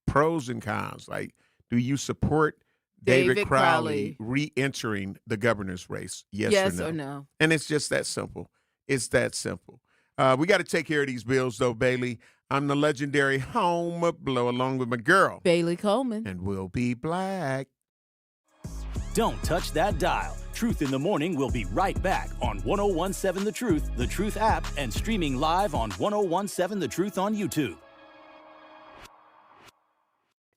pros and cons. Like, do you support David Crowley re-entering the governor's race? Yes or no? And it's just that simple. It's that simple. We got to take care of these bills, though, Bailey. I'm the legendary Home Blow along with my girl, Bailey Coleman. And we'll be black. Don't touch that dial. Truth in the Morning will be right back on 101.7 The Truth app, and streaming live on 101.7 The Truth on YouTube.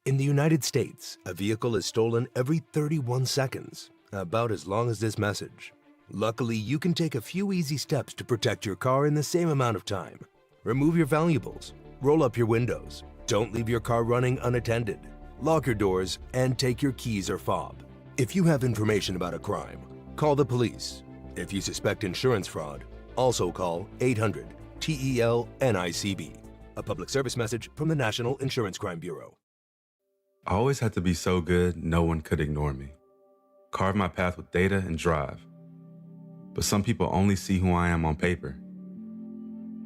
In the United States, a vehicle is stolen every 31 seconds, about as long as this message. Luckily, you can take a few easy steps to protect your car in the same amount of time. Remove your valuables, roll up your windows, don't leave your car running unattended, lock your doors, and take your keys or fob. If you have information about a crime, call the police. If you suspect insurance fraud, also call 800-TEL-NICB. A public service message from the National Insurance Crime Bureau. I always had to be so good, no one could ignore me. Carve my path with data and drive. But some people only see who I am on paper.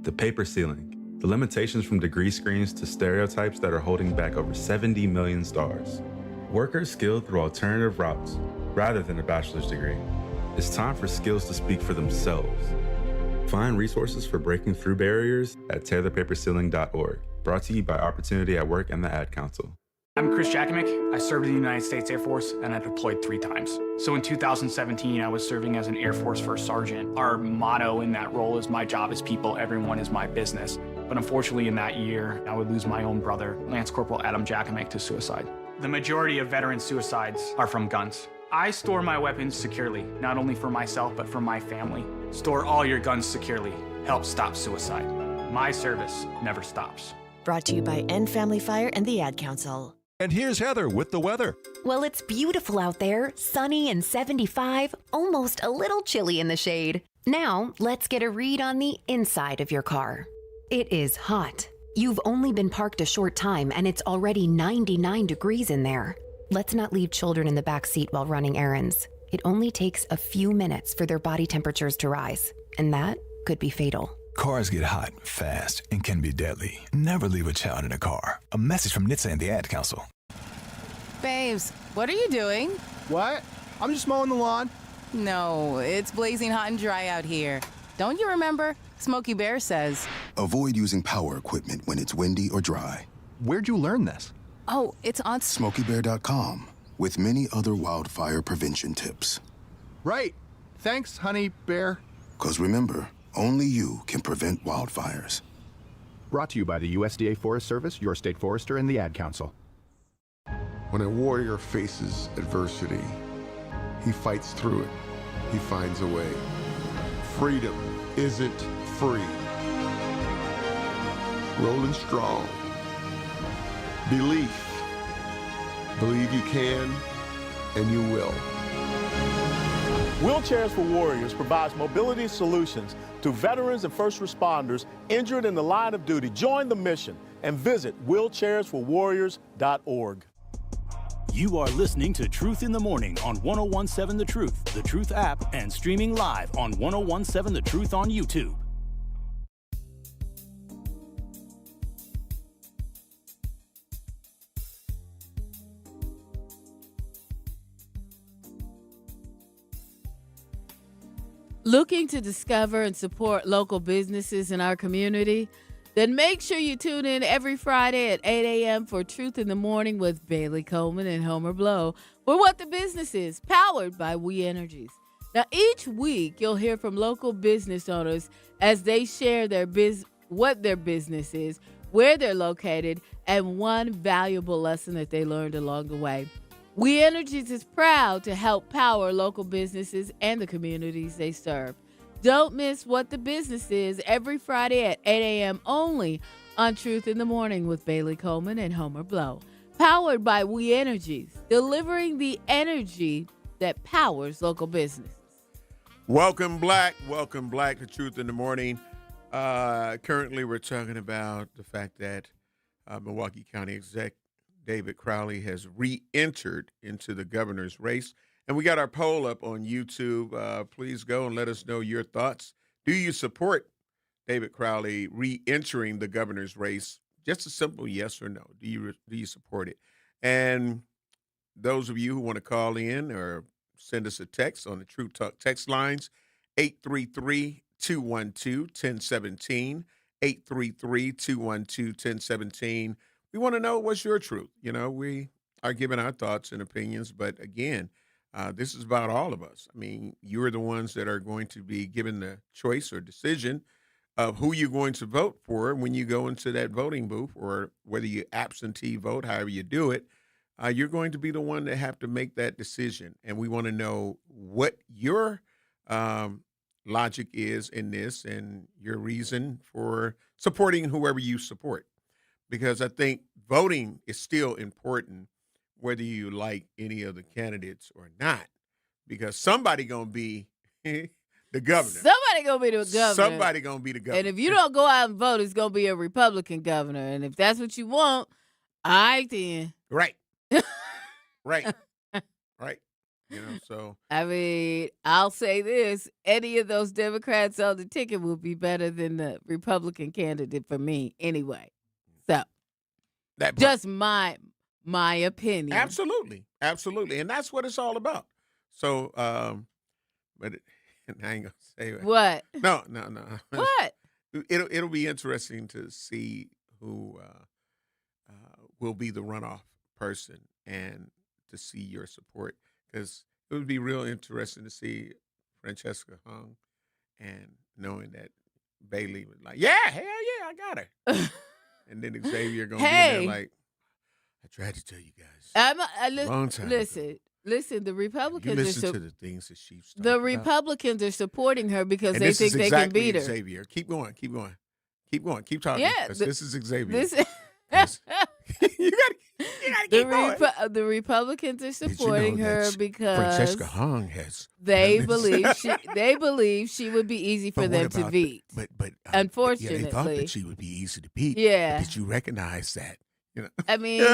The paper ceiling, the limitations from degree screens to stereotypes that are holding back over 70 million stars. Workers skilled through alternative routes, rather than a bachelor's degree. It's time for skills to speak for themselves. Find resources for breaking through barriers at tearthepaperceiling.org. Brought to you by Opportunity at Work and the Ad Council. I'm Chris Jakimick. I served in the United States Air Force and I deployed 3 times. So in 2017, I was serving as an Air Force First Sergeant. Our motto in that role is my job is people, everyone is my business. But unfortunately in that year, I would lose my own brother, Lance Corporal Adam Jakimick, to suicide. The majority of veteran suicides are from guns. I store my weapons securely, not only for myself, but for my family. Store all your guns securely. Help stop suicide. My service never stops. Brought to you by End Family Fire and the Ad Council. And here's Heather with the weather. Well, it's beautiful out there, sunny and 75, almost a little chilly in the shade. Now, let's get a read on the inside of your car. It is hot. You've only been parked a short time and it's already 99 degrees in there. Let's not leave children in the back seat while running errands. It only takes a few minutes for their body temperatures to rise, and that could be fatal. Cars get hot, fast, and can be deadly. Never leave a child in a car. A message from NHTSA and the Ad Council. Babes, what are you doing? What? I'm just mowing the lawn. No, it's blazing hot and dry out here. Don't you remember? Smokey Bear says. Avoid using power equipment when it's windy or dry. Where'd you learn this? Oh, it's on SmokeyBear.com with many other wildfire prevention tips. Right. Thanks, honey bear. 'Cause remember, only you can prevent wildfires. Brought to you by the USDA Forest Service, your state forester, and the Ad Council. When a warrior faces adversity, he fights through it. He finds a way. Freedom isn't free. Rolling strong. Belief. Believe you can, and you will. Wheelchairs for Warriors provides mobility solutions to veterans and first responders injured in the line of duty. Join the mission and visit wheelchairsforwarriors.org. You are listening to Truth in the Morning on 101.7 The Truth app, and streaming live on 101.7 The Truth on YouTube. Looking to discover and support local businesses in our community? Then make sure you tune in every Friday at 8 a.m. for Truth in the Morning with Bailey Coleman and Homer Blow for What the Business Is, powered by We Energies. Now, each week, you'll hear from local business owners as they share what their business is, where they're located, and one valuable lesson that they learned along the way. We Energies is proud to help power local businesses and the communities they serve. Don't miss What the Business Is every Friday at 8 a.m. only on Truth in the Morning with Bailey Coleman and Homer Blow. Powered by We Energies, delivering the energy that powers local businesses. Welcome back to Truth in the Morning. Currently, we're talking about the fact that Milwaukee County Exec David Crowley has re-entered into the governor's race. And we got our poll up on YouTube. Please go and let us know your thoughts. Do you support David Crowley re-entering the governor's race? Just a simple yes or no. Do you support it? And those of you who want to call in or send us a text on the True Talk text lines, 833-212-1017, 833-212-1017. We want to know what's your truth. You know, we are giving our thoughts and opinions, but again, this is about all of us. I mean, you're the ones that are going to be given the choice or decision of who you're going to vote for when you go into that voting booth, or whether you absentee vote, however you do it. You're going to be the one that have to make that decision. And we want to know what your logic is in this and your reason for supporting whoever you support. Because I think voting is still important, whether you like any of the candidates or not, because somebody going to be the governor. Somebody going to be the governor. Somebody going to be the governor. And if you don't go out and vote, it's going to be a Republican governor. And if that's what you want, all right then. Right. Right. Right. You know, so. I mean, I'll say this. Any of those Democrats on the ticket will be better than the Republican candidate for me anyway. So, just my opinion. Absolutely. Absolutely. And that's what it's all about. So, but I ain't going to say it. What? No. What? It'll be interesting to see who will be the runoff person and to see your support, because it would be real interesting to see Francesca Hung and knowing that Bailey was like, yeah, hell yeah, I got her. And then Xavier going to be there like, I tried to tell you guys. Long time ago. Listen, the Republicans you listen to the things that she's talking the about. Republicans are supporting her because and they think they can beat her. Xavier. Keep going. Keep talking. Yeah, this is Xavier. you gotta keep going. The Republicans are supporting her because Francesca Hung has. They believe she would be easy for them to beat. But unfortunately, they thought that she would be easy to beat. Yeah. Did you recognize that? You know. I mean,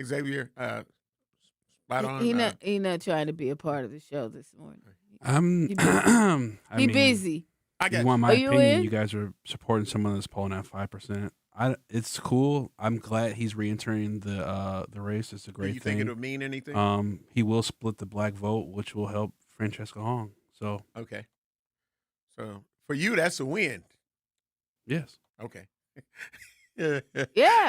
Xavier, spot on. He not trying to be a part of the show this morning. He busy. You want my opinion? You guys are supporting someone that's polling at 5%. It's cool. I'm glad he's re-entering the race. It's a great thing. Do you think it'll mean anything? He will split the black vote, which will help Francesca Hong. So okay. So for you, that's a win. Yes. Okay. Yeah,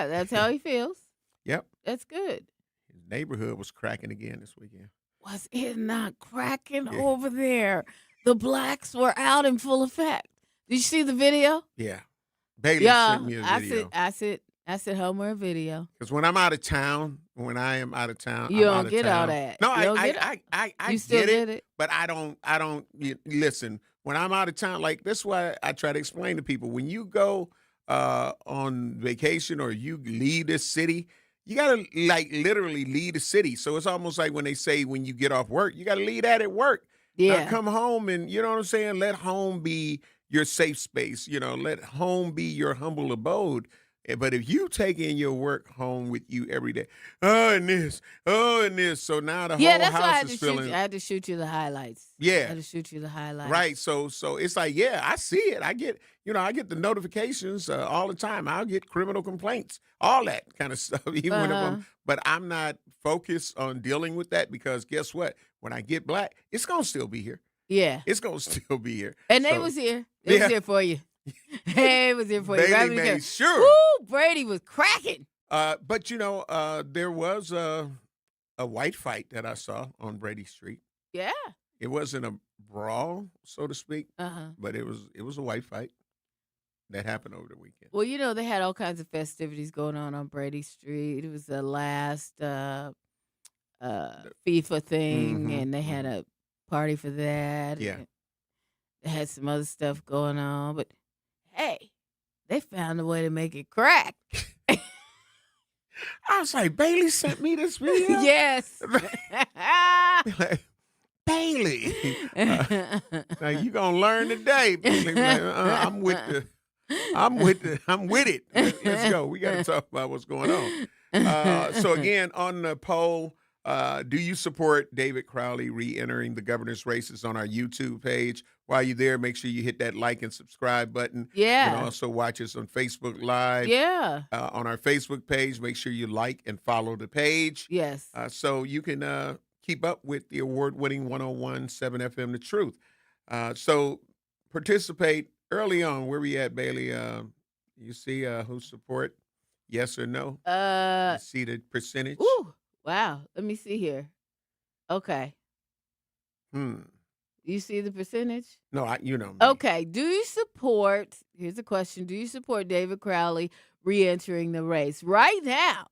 that's how he feels. Yep. That's good. His neighborhood was cracking again this weekend. Was it not cracking over there? The blacks were out in full effect. Did you see the video? Yeah. Bailey sent me a video. I said Homer a video. Because when I am out of town, you don't get all that. No, I you still get it, but I don't listen. When I'm out of town, like this is why I try to explain to people, when you go on vacation or you leave this city, you gotta like literally leave the city. So it's almost like when they say when you get off work, you gotta leave that at work. Yeah. Come home and you know what I'm saying? Let home be your safe space. You know, let home be your humble abode. But if you take in your work home with you every day, and this, so now the whole that's why house is feeling. I had to shoot you the highlights. Yeah. I had to shoot you the highlights. Right. So it's like, yeah, I see it. I get the notifications all the time. I'll get criminal complaints, all that kind of stuff. But I'm not focused on dealing with that because guess what? When I get black, it's gonna still be here. Yeah. It's gonna still be here. And they was here. They was here for you. Hey, was here for you. Bailey made sure. Woo, Brady was cracking. But there was a white fight that I saw on Brady Street. Yeah. It wasn't a brawl, so to speak, but it was a white fight that happened over the weekend. Well, they had all kinds of festivities going on Brady Street. It was the last FIFA thing, and they had a party for that. Yeah. They had some other stuff going on, but hey, they found a way to make it crack. I was like, Bailey sent me this video? Yes. Bailey. Now you gonna learn today, Bailey. I'm with it. Let's go. We gotta talk about what's going on. So again, on the poll, do you support David Crowley re-entering the governor's races on our YouTube page? While you're there, make sure you hit that like and subscribe button. Yeah. You can also watch us on Facebook Live. Yeah. On our Facebook page, make sure you like and follow the page. Yes. So you can keep up with the award-winning 101.7 FM The Truth. So participate early on. Where we at, Bailey? You see who support, yes or no? You see the percentage? Ooh, wow. Let me see here. Okay. You see the percentage? No, me. Okay. Do you support, here's the question, do you support David Crowley re-entering the race? Right now,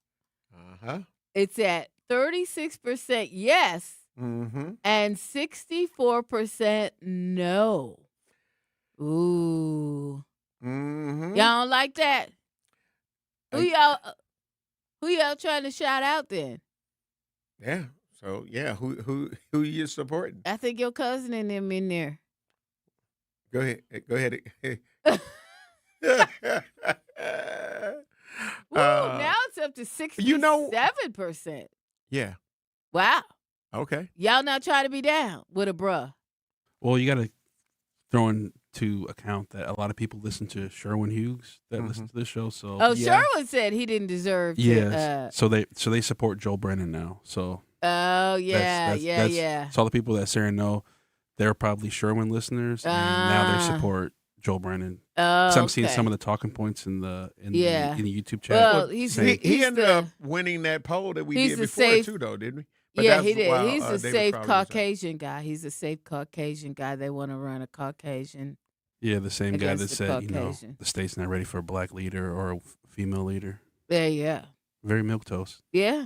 it's at 36% yes and 64% no. Ooh. Y'all don't like that? Who y'all trying to shout out then? Yeah. So yeah, who you supporting? I think your cousin and them in there. Go ahead. Now it's up to 67%. Yeah. Wow. Okay. Y'all not trying to be down with a bruh. Well, you got to throw into account that a lot of people listen to Sherwin Hughes that listen to this show. So Sherwin said he didn't deserve to. Yes. So they support Joe Brennan now. So. Oh yeah, yeah. So all the people that saying no, they're probably Sherwin listeners, and now they support Joe Brennan. So I'm seeing some of the talking points in the YouTube chat. Well, he ended up winning that poll that we did before too, though, didn't we? But yeah, he did. He's a David safe Crowley Caucasian guy. He's a safe Caucasian guy. They want to run a Caucasian. Yeah, the same guy that said, Caucasian. the state's not ready for a black leader or a female leader. Yeah. Very milquetoast. Yeah.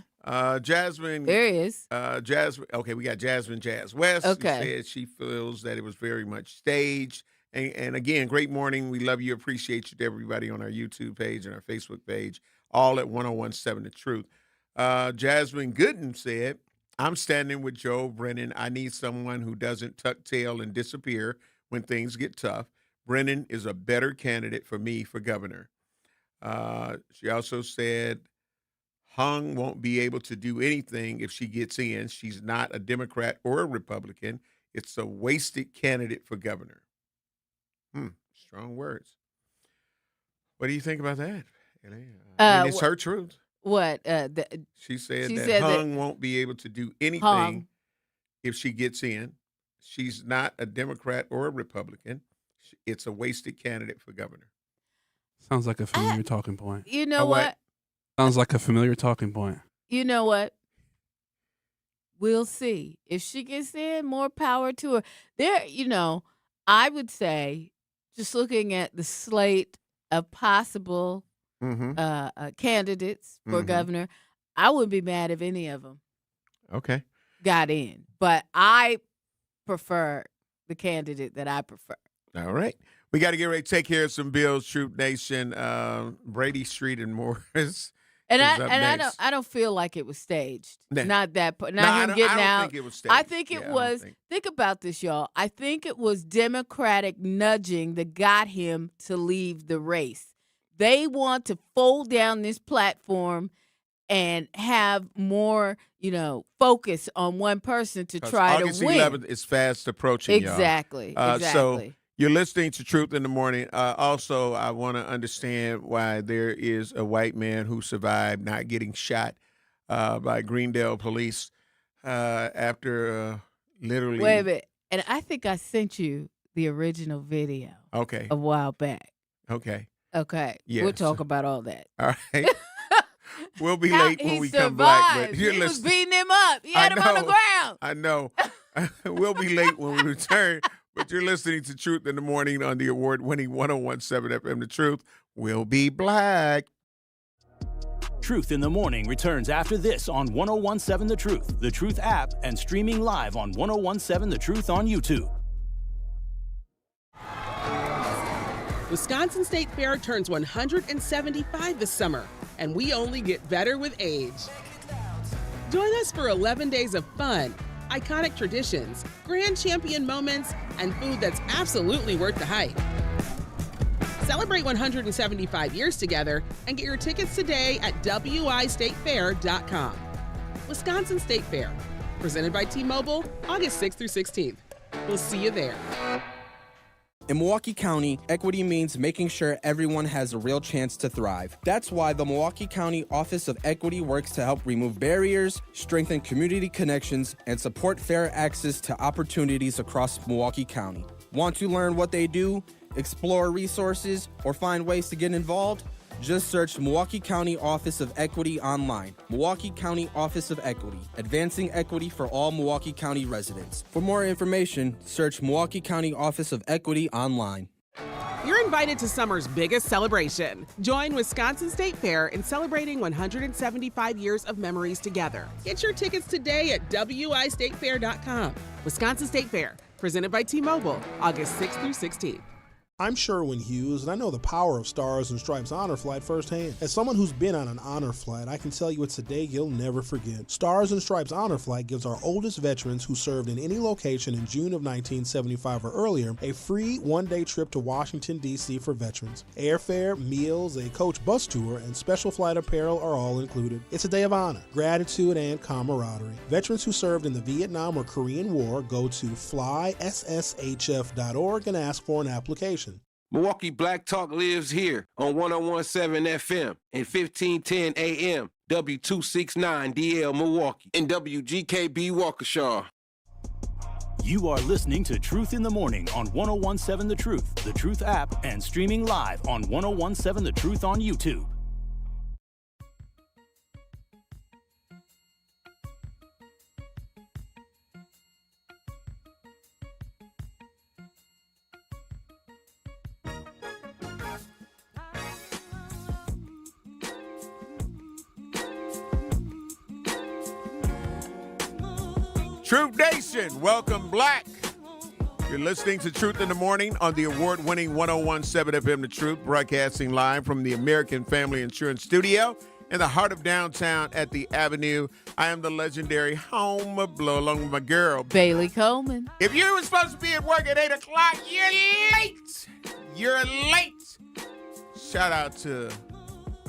Jasmine. There he is. Jasmine. Okay, we got Jasmine Jazz West. Okay. Who said she feels that it was very much staged. And again, great morning. We love you. Appreciate you to everybody on our YouTube page and our Facebook page, all at 101.7 The Truth. Jasmine Gooden said, I'm standing with Joe Brennan. I need someone who doesn't tuck tail and disappear when things get tough. Brennan is a better candidate for me for governor. She also said, Hung won't be able to do anything if she gets in. She's not a Democrat or a Republican. It's a wasted candidate for governor. Strong words. What do you think about that? It's her truth. What? She said that Hung won't be able to do anything if she gets in. She's not a Democrat or a Republican. It's a wasted candidate for governor. Sounds like a familiar talking point. You know what? Sounds like a familiar talking point. You know what? We'll see. If she gets in, more power to her. I would say, just looking at the slate of possible candidates for governor, I wouldn't be mad if any of them got in. But I prefer the candidate that I prefer. All right. We got to get ready to take care of some bills, Troop Nation. Brady Street and Morris. And I don't feel like it was staged. Not that. Not him getting out. I don't think it was staged. I think it was. Think about this, y'all. I think it was Democratic nudging that got him to leave the race. They want to fold down this platform and have more, focus on one person to try August to win. 11th is fast approaching, Exactly. y'all. Exactly. So you're listening to Truth in the Morning. Also, I want to understand why there is a white man who survived not getting shot by Greendale police after literally. Wait a minute. And I think I sent you the original video. Okay. A while back. Okay. Okay. Yes. We'll talk about all that. All right. We'll be late when we come back. But he was beating him up. He had him on the ground. I know. We'll be late when we return. But you're listening to Truth in the Morning on the award-winning 101.7 FM. The Truth will be black. Truth in the Morning returns after this on 101.7 The Truth app, and streaming live on 101.7 The Truth on YouTube. Wisconsin State Fair turns 175 this summer, and we only get better with age. Join us for 11 days of fun, iconic traditions, grand champion moments, and food that's absolutely worth the hype. Celebrate 175 years together and get your tickets today at wistatefair.com. Wisconsin State Fair, presented by T-Mobile, August 6th through 16th. We'll see you there. In Milwaukee County, equity means making sure everyone has a real chance to thrive. That's why the Milwaukee County Office of Equity works to help remove barriers, strengthen community connections, and support fair access to opportunities across Milwaukee County. Want to learn what they do, explore resources, or find ways to get involved? Just search Milwaukee County Office of Equity online. Milwaukee County Office of Equity, advancing equity for all Milwaukee County residents. For more information, search Milwaukee County Office of Equity online. You're invited to summer's biggest celebration. Join Wisconsin State Fair in celebrating 175 years of memories together. Get your tickets today at wistatefair.com. Wisconsin State Fair, presented by T-Mobile, August 6th through 16th. I'm Sherwin Hughes, and I know the power of Stars and Stripes Honor Flight firsthand. As someone who's been on an honor flight, I can tell you it's a day you'll never forget. Stars and Stripes Honor Flight gives our oldest veterans who served in any location in June of 1975 or earlier a free one-day trip to Washington, D.C. for veterans. Airfare, meals, a coach bus tour, and special flight apparel are all included. It's a day of honor, gratitude, and camaraderie. Veterans who served in the Vietnam or Korean War go to flySSHF.org and ask for an application. Milwaukee Black Talk lives here on 101.7 FM and 1510 AM, W269DL Milwaukee, and WGKB Waukesha. You are listening to Truth in the Morning on 101.7 The Truth app, and streaming live on 101.7 The Truth on YouTube. Truth Nation, welcome black. You're listening to Truth in the Morning on the award-winning 101.7 FM The Truth, broadcasting live from the American Family Insurance Studio in the heart of downtown at the Avenue. I am the legendary Home Blow, along with my girl, Bailey Coleman. If you were supposed to be at work at 8 o'clock, you're late. You're late. Shout out to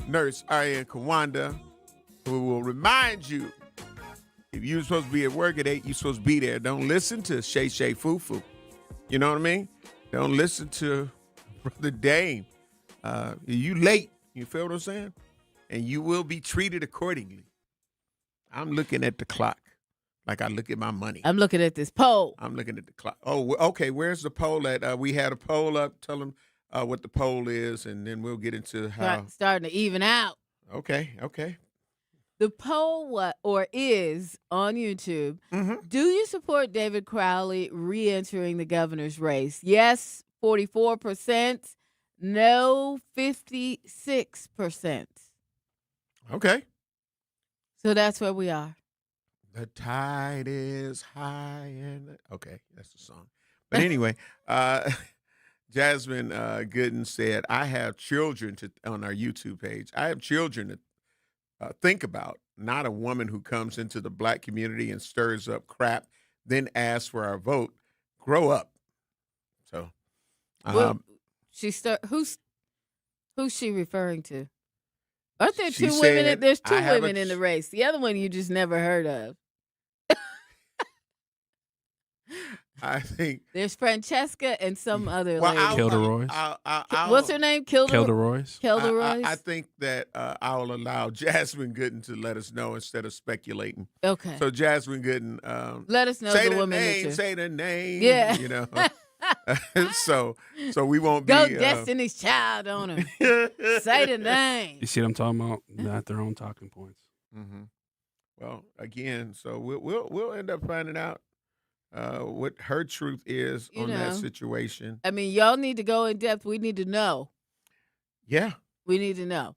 Nurse Arya Kawanda, who will remind you, if you're supposed to be at work at 8, you're supposed to be there. Don't listen to Shay Shay Foo Foo. You know what I mean? Don't listen to Brother Dame. You late. You feel what I'm saying? And you will be treated accordingly. I'm looking at the clock like I look at my money. I'm looking at this poll. I'm looking at the clock. Oh, okay. Where's the poll at? We had a poll up. Tell them what the poll is, and then we'll get into how. Starting to even out. Okay. The poll is on YouTube. Mm-hmm. Do you support David Crowley re-entering the governor's race? Yes, 44%. No, 56%. Okay. So that's where we are. The tide is high and okay, that's the song. But anyway, Jasmine Gooden said, I have children on our YouTube page. I have children to think about, not a woman who comes into the black community and stirs up crap, then asks for our vote. Grow up. So, Well, Who's she referring to? Aren't there She two women? said, There's two "I have a women in the race. The other one you just never heard of. I think There's Francesca and some other well, lady. What's her name? Kilderoy's. Kilderoy's. I think that I'll allow Jasmine Gooden to let us know instead of speculating. Okay. So Jasmine Gooden, let us know say the the woman. name, say the name. Yeah. You know. so we won't Go be Destiny's Child on her. Say the name. You see what I'm talking about? Not their own talking points. Mm-hmm. Well, again, so we'll end up finding out what her truth is on that situation. I mean, y'all need to go in depth. We need to know. Yeah. We need to know.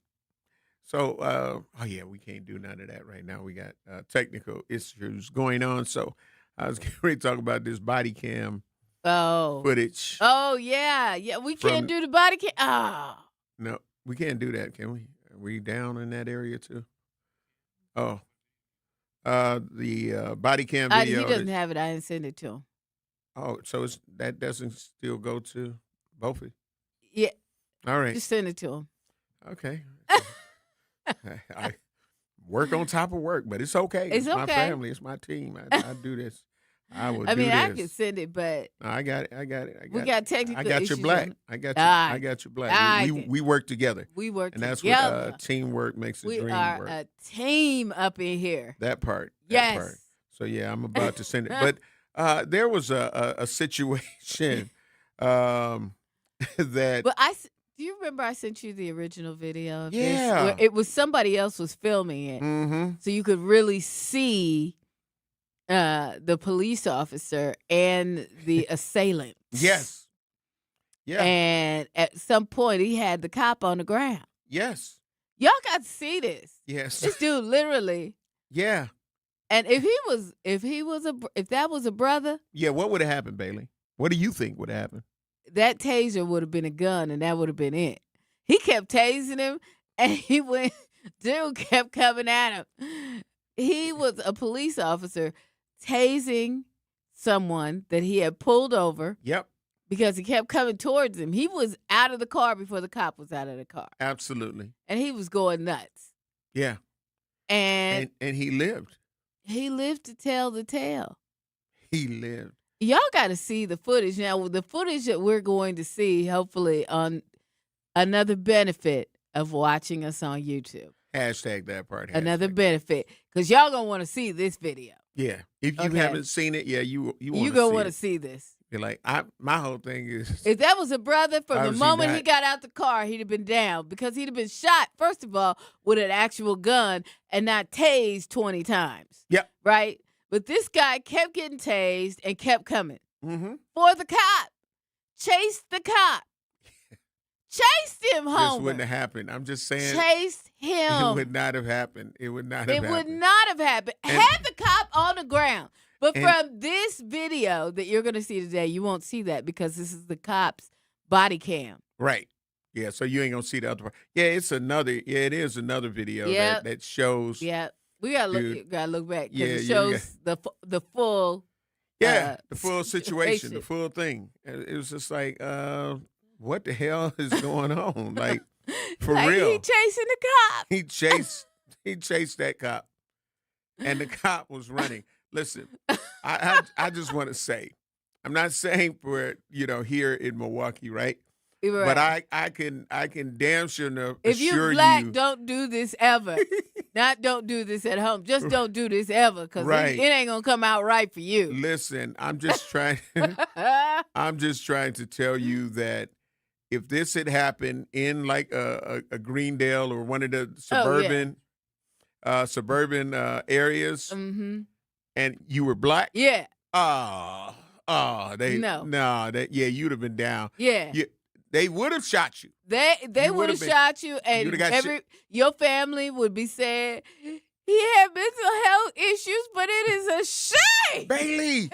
So, we can't do none of that right now. We got technical issues going on. So I was getting ready to talk about this body cam footage. Oh, yeah. Yeah, we can't do the body cam. Ah. No, we can't do that, can we? Are we down in that area too? Oh. The body cam video. He doesn't have it. I didn't send it to him. Oh, so that doesn't still go to both of you? Yeah. All right. Just send it to him. Okay. I work on top of work, but it's okay. It's my okay. family. It's my team. I do this. I will do this. I can send it, but no, I got it. We got technical I got issues your black. on- I got you. I got your black. We work together. We work and that's together. what teamwork makes the we dream are work. a team up in here. That part. Yes. That part. So yeah, I'm about to send it. But there was a situation that. But do you remember I sent you the original video of this? Yeah. Where it was somebody else was filming it. Mm-hmm. So you could really see the police officer and the assailant. Yes. Yeah. And at some point he had the cop on the ground. Yes. Y'all got to see this. Yes. This dude literally. Yeah. And if that was a brother, Yeah, what would have happened, Bailey? What do you think would have happened? that taser would have been a gun and that would have been it. He kept tasing him and dude kept coming at him. He was a police officer tasing someone that he had pulled over. Yep. Because he kept coming towards him. He was out of the car before the cop was out of the car. Absolutely. And he was going nuts. Yeah. And he lived. He lived to tell the tale. He lived. Y'all got to see the footage. Now, the footage that we're going to see, hopefully, on another benefit of watching us on YouTube. Hashtag that part. Another benefit. Because y'all going to want to see this video. Yeah. If you haven't seen it, yeah, you want to see it. You're going to want to see this. You're like, my whole thing is. If that was a brother, from the Obviously moment he not. got out the car, he'd have been down because he'd have been shot, first of all, with an actual gun and not tased 20 times. Yep. Right? But this guy kept getting tased and kept coming. Mm-hmm. For the cop. Chased the cop. Chased him home. This wouldn't have happened. I'm just saying. Chased him. It would not have happened. It would not have happened. It would not have happened. Had the cop on the ground. But and- from this video that you're going to see today, you won't see that because this is the cop's body cam. Right. Yeah, so you ain't going to see the other part. Yeah, it is another video that shows. Yeah. We got to look back because it Yeah, shows the full. Yeah, the full situation, the full thing. It was just like, what the hell is going on? Like, for real. He chasing the cop. He chased that cop. And the cop was running. Listen, I just want to say, I'm not saying for here in Milwaukee, right? Right. But I can damn sure assure if you're black, don't do this ever. Don't do this at home. Just don't do this ever because it ain't gonna come out right for you. Listen, I'm just trying. I'm just trying to tell you that if this had happened in like a Greendale or one of the suburban areas, mm-hmm. and you were black, yeah, you'd have been down, yeah. They would have shot you. They would have shot you, and your family would be saying he had mental health issues, but it is a shame. Bailey,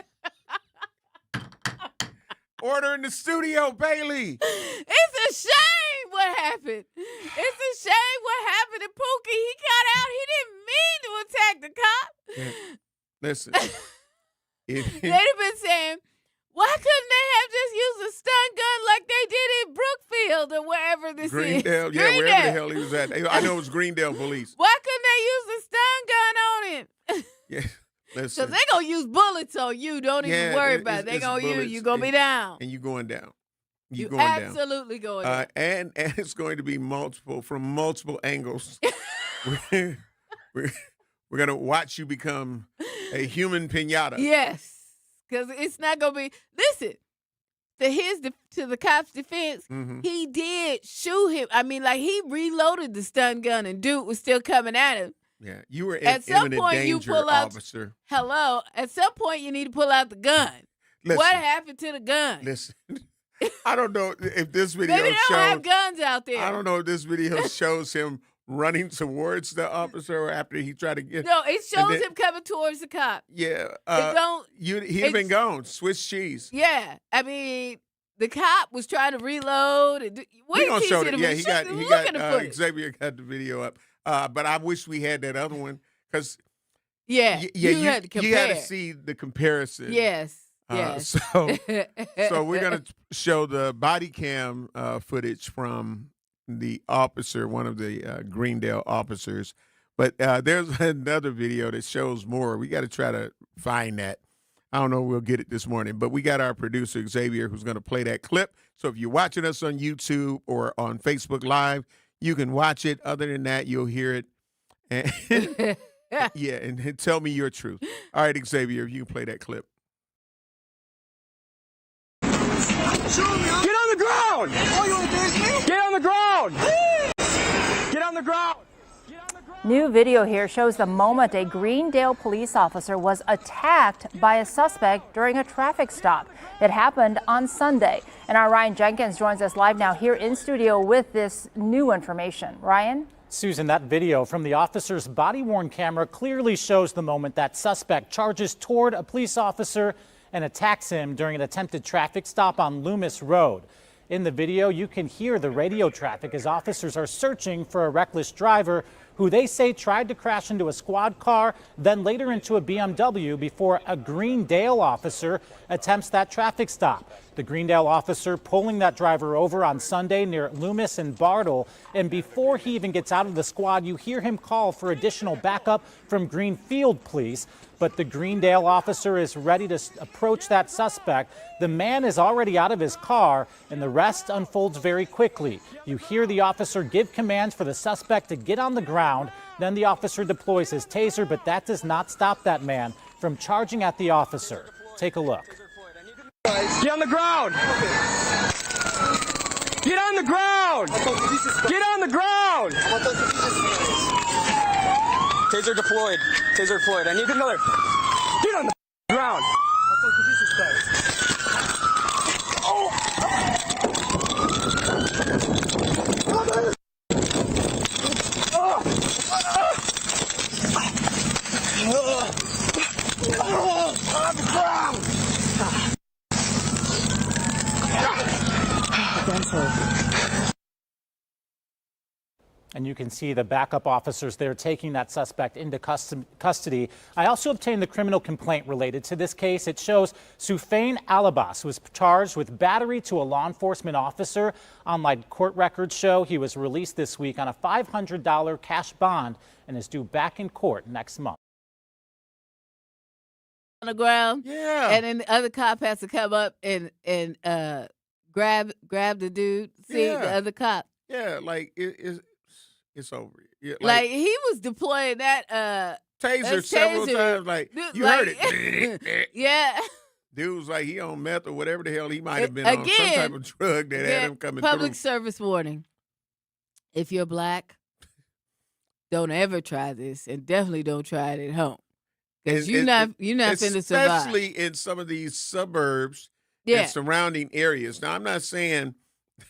order in the studio, Bailey. It's a shame what happened. It's a shame what happened to Pookie. He got out. He didn't mean to attack the cop. Yeah. Listen, they'd have been saying, why couldn't they have just used a stun gun like they did in Brookfield or wherever this see Greendale, yeah, wherever the hell he was at. I know it was Greendale police. Why couldn't they use a stun gun on him? Yeah, Because listen. they're going to use bullets on you. Don't even worry about it. They're going to use you. You're going to be down. And you going down. You going down. absolutely going down. And it's going to be from multiple angles. we're going to watch you become a human pinata. Yes. Because it's not going to be. Listen, to the cop's defense, he did shoot him. I mean, like, he reloaded the stun gun and dude was still coming at him. Yeah, you were in At some imminent point, danger, you pull out. officer. Hello. At some point, you need to pull out the gun. Listen, What happened to the gun? Listen, I don't know if this video Maybe they shows. don't have guns out there. I don't know if this video shows him running towards the officer or after he tried to get. No, it shows him coming towards the cop. Yeah, he'd have been gone. Swiss cheese. Yeah, I mean, the cop was trying to reload. And wait till you see the he got footage. Xavier got the video up. But I wish we had that other one because you had to compare. You had to see the comparison. Yes. Yes. So we're gonna show the body cam footage from the officer, one of the Greendale officers. But there's another video that shows more. We got to try to find that. I don't know. We'll get it this morning. But we got our producer Xavier who's going to play that clip. So if you're watching us on YouTube or on Facebook Live, you can watch it. Other than that, you'll hear it. And yeah, and tell me your truth. All right, Xavier, if you can play that clip. Get on the ground! Get on the ground! Get on the ground! New video here shows the moment a Greendale police officer was attacked by a suspect during a traffic stop. It happened on Sunday. And our Ryan Jenkins joins us live now here in studio with this new information. Ryan? Susan, that video from the officer's body-worn camera clearly shows the moment that suspect charges toward a police officer and attacks him during an attempted traffic stop on Loomis Road. In the video, you can hear the radio traffic as officers are searching for a reckless driver who they say tried to crash into a squad car, then later into a BMW before a Greendale officer attempts that traffic stop. The Greendale officer pulling that driver over on Sunday near Loomis and Bartle. And before he even gets out of the squad, you hear him call for additional backup from Greenfield police. But the Greendale officer is ready to approach that suspect. The man is already out of his car, and the rest unfolds very quickly. You hear the officer give commands for the suspect to get on the ground. Then the officer deploys his taser, but that does not stop that man from charging at the officer. Take a look. Get on the ground! Get on the ground! Get on the ground! Taser deployed. Taser deployed. I need another. Get on the ground. On the ground. And you can see the backup officers there taking that suspect into custody. I also obtained the criminal complaint related to this case. It shows Sufain Alabas was charged with battery to a law enforcement officer. Online court records show he was released this week on a $500 cash bond and is due back in court next month. On the ground. Yeah. And then the other cop has to come up and grab the dude. See the other cop. Yeah, like it's over. Yeah, like he was deploying that taser several times. Like dude, you like, heard it. Yeah. Dude was like he on meth or whatever the hell he might have been on, some type of drug that had him coming public through. service warning. If you're black, don't ever try this, and definitely don't try it at home. Because you're not finna survive. Especially in some of these suburbs and surrounding areas. Now, I'm not saying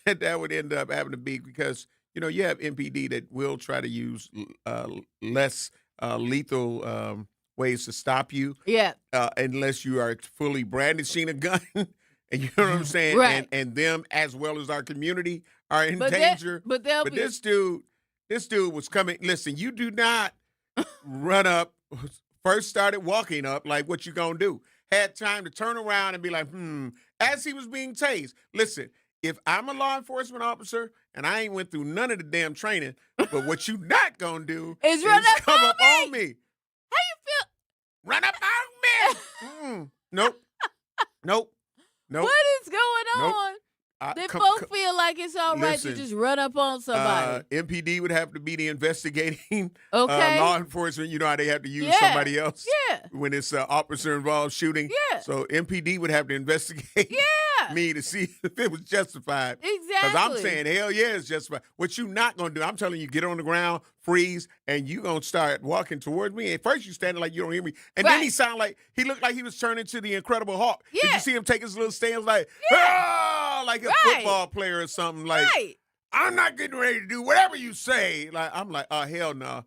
that would end up having to be because, you have MPD that will try to use less lethal ways to stop you. Yeah. Unless you are fully brandishing a gun. And you know what I'm saying? Right. And them, as well as our community, are in danger. But this dude was coming. Listen, you do not run up. First started walking up, like, what you gonna do? Had time to turn around and be like, as he was being tased. Listen, if I'm a law enforcement officer and I ain't went through none of the damn training, but what you not gonna do is run up come on up me. on me. How you feel? Run up on me. Nope. Nope. What is going on? They both feel like it's all right to just run up on somebody. MPD would have to be the investigating Okay. law enforcement. You know how they have to use somebody else when it's officer involved shooting. Yeah. So MPD would have to investigate me to see if it was justified. Exactly. Because I'm saying, hell yeah, it's justified. What you not going to do, I'm telling you, get on the ground, freeze, and you going to start walking towards me. At first you standing like you don't hear me. And then he looked like he was turning to the Incredible Hulk. Yeah. Did you see him take his little stance like, like a football player or something? Like, I'm not getting ready to do whatever you say. Like, I'm like, oh, hell no.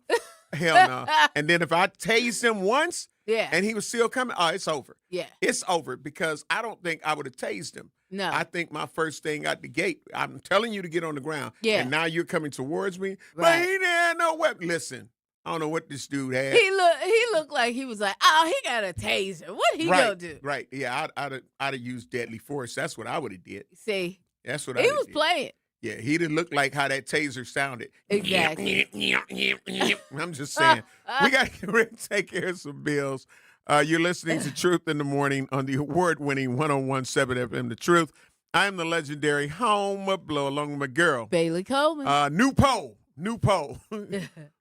Hell no. And then if I tased him once and he was still coming, it's over. Yeah. It's over because I don't think I would have tased him. No. I think my first thing out the gate, I'm telling you to get on the ground. Yeah. And now you're coming towards me. Right. But he didn't have no weapon. Listen, I don't know what this dude had. He looked like he was like, oh, he got a taser. What he gonna do? Right. Yeah, I'd have used deadly force. That's what I would have did. See, That's what he was playing. Yeah, he didn't look like how that taser sounded. Exactly. I'm just saying. We got to get ready to take care of some bills. You're listening to Truth in the Morning on the award-winning 101.7 FM The Truth. I'm the legendary Home Blow along with my girl. Bailey Coleman. New poll.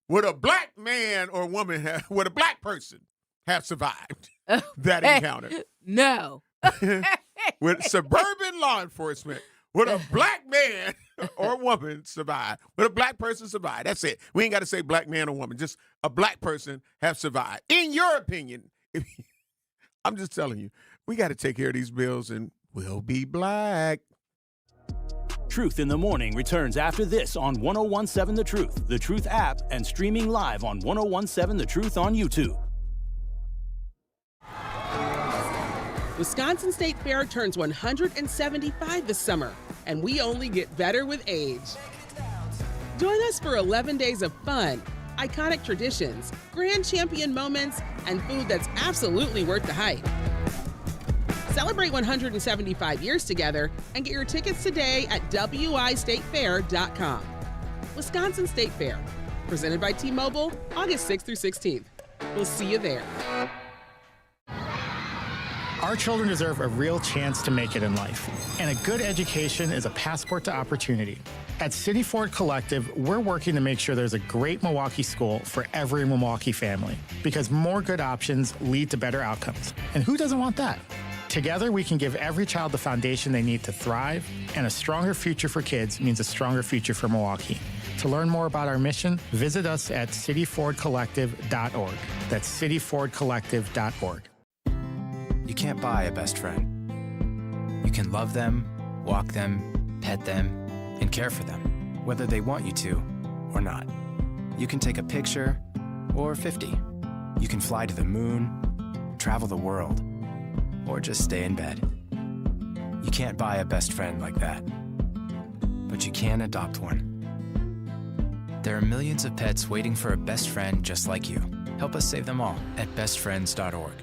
Would a black man or woman, would a black person have survived that encounter? No. With suburban law enforcement, would a black man or woman survive? Would a black person survive? That's it. We ain't got to say black man or woman. Just a black person have survived. In your opinion, I'm just telling you, we got to take care of these bills and we'll be black. Truth in the Morning returns after this on 101.7 The Truth app, and streaming live on 101.7 The Truth on YouTube. Wisconsin State Fair turns 175 this summer, and we only get better with age. Join us for 11 days of fun, iconic traditions, grand champion moments, and food that's absolutely worth the hype. Celebrate 175 years together and get your tickets today at wistatefair.com. Wisconsin State Fair, presented by T-Mobile, August 6th through 16th. We'll see you there. Our children deserve a real chance to make it in life, and a good education is a passport to opportunity. At City Ford Collective, we're working to make sure there's a great Milwaukee school for every Milwaukee family, because more good options lead to better outcomes. And who doesn't want that? Together, we can give every child the foundation they need to thrive, and a stronger future for kids means a stronger future for Milwaukee. To learn more about our mission, visit us at cityfordcollective.org. That's cityfordcollective.org. You can't buy a best friend. You can love them, walk them, pet them, and care for them, whether they want you to or not. You can take a picture or 50. You can fly to the moon, travel the world, or just stay in bed. You can't buy a best friend like that, but you can adopt one. There are millions of pets waiting for a best friend just like you. Help us save them all at bestfriends.org.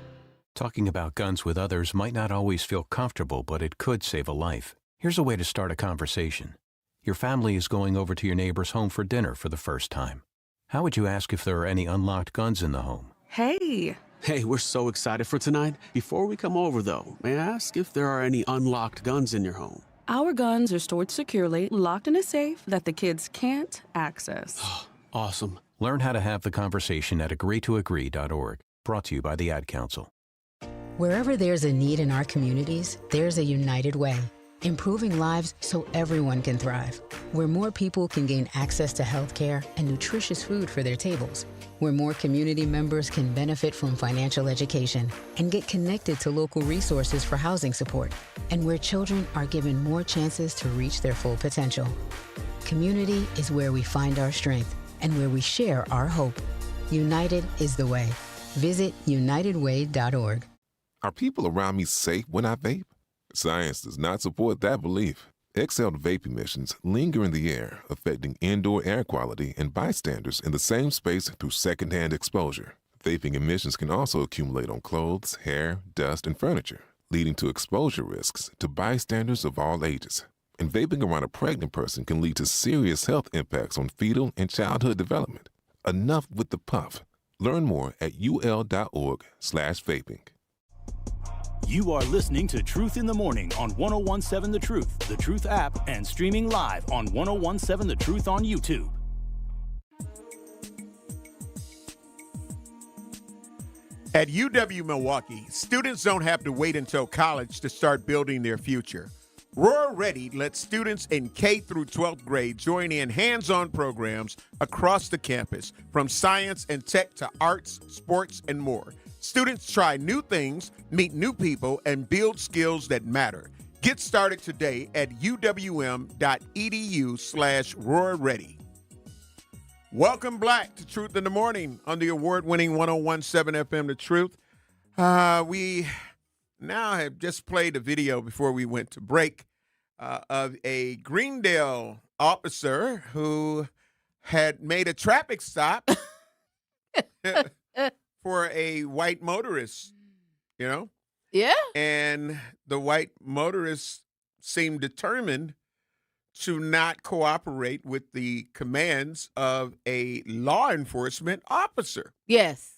Talking about guns with others might not always feel comfortable, but it could save a life. Here's a way to start a conversation. Your family is going over to your neighbor's home for dinner for the first time. How would you ask if there are any unlocked guns in the home? Hey, we're so excited for tonight. Before we come over, though, may I ask if there are any unlocked guns in your home? Our guns are stored securely, locked in a safe that the kids can't access. Awesome. Learn how to have the conversation at agreetoagree.org. Brought to you by the Ad Council. Wherever there's a need in our communities, there's a United Way. Improving lives so everyone can thrive. Where more people can gain access to health care and nutritious food for their tables. Where more community members can benefit from financial education and get connected to local resources for housing support. And where children are given more chances to reach their full potential. Community is where we find our strength and where we share our hope. United is the way. Visit unitedway.org. Are people around me safe when I vape? Science does not support that belief. Exhaled vape emissions linger in the air, affecting indoor air quality and bystanders in the same space through secondhand exposure. Vaping emissions can also accumulate on clothes, hair, dust, and furniture, leading to exposure risks to bystanders of all ages. And vaping around a pregnant person can lead to serious health impacts on fetal and childhood development. Enough with the puff. Learn more at ul.org/vaping. You are listening to Truth in the Morning on 1017 The Truth, The Truth app, and streaming live on 1017 The Truth on YouTube. At UW-Milwaukee, students don't have to wait until college to start building their future. Roar Ready lets students in K through 12th grade join in hands-on programs across the campus, from science and tech to arts, sports, and more. Students try new things, meet new people, and build skills that matter. Get started today at uwm.edu/roarready. Welcome back to Truth in the Morning on the award-winning 1017 FM The Truth. We now have just played a video before we went to break of a Greendale officer who had made a traffic stop for a white motorist, you know? Yeah. And the white motorist seemed determined to not cooperate with the commands of a law enforcement officer. Yes.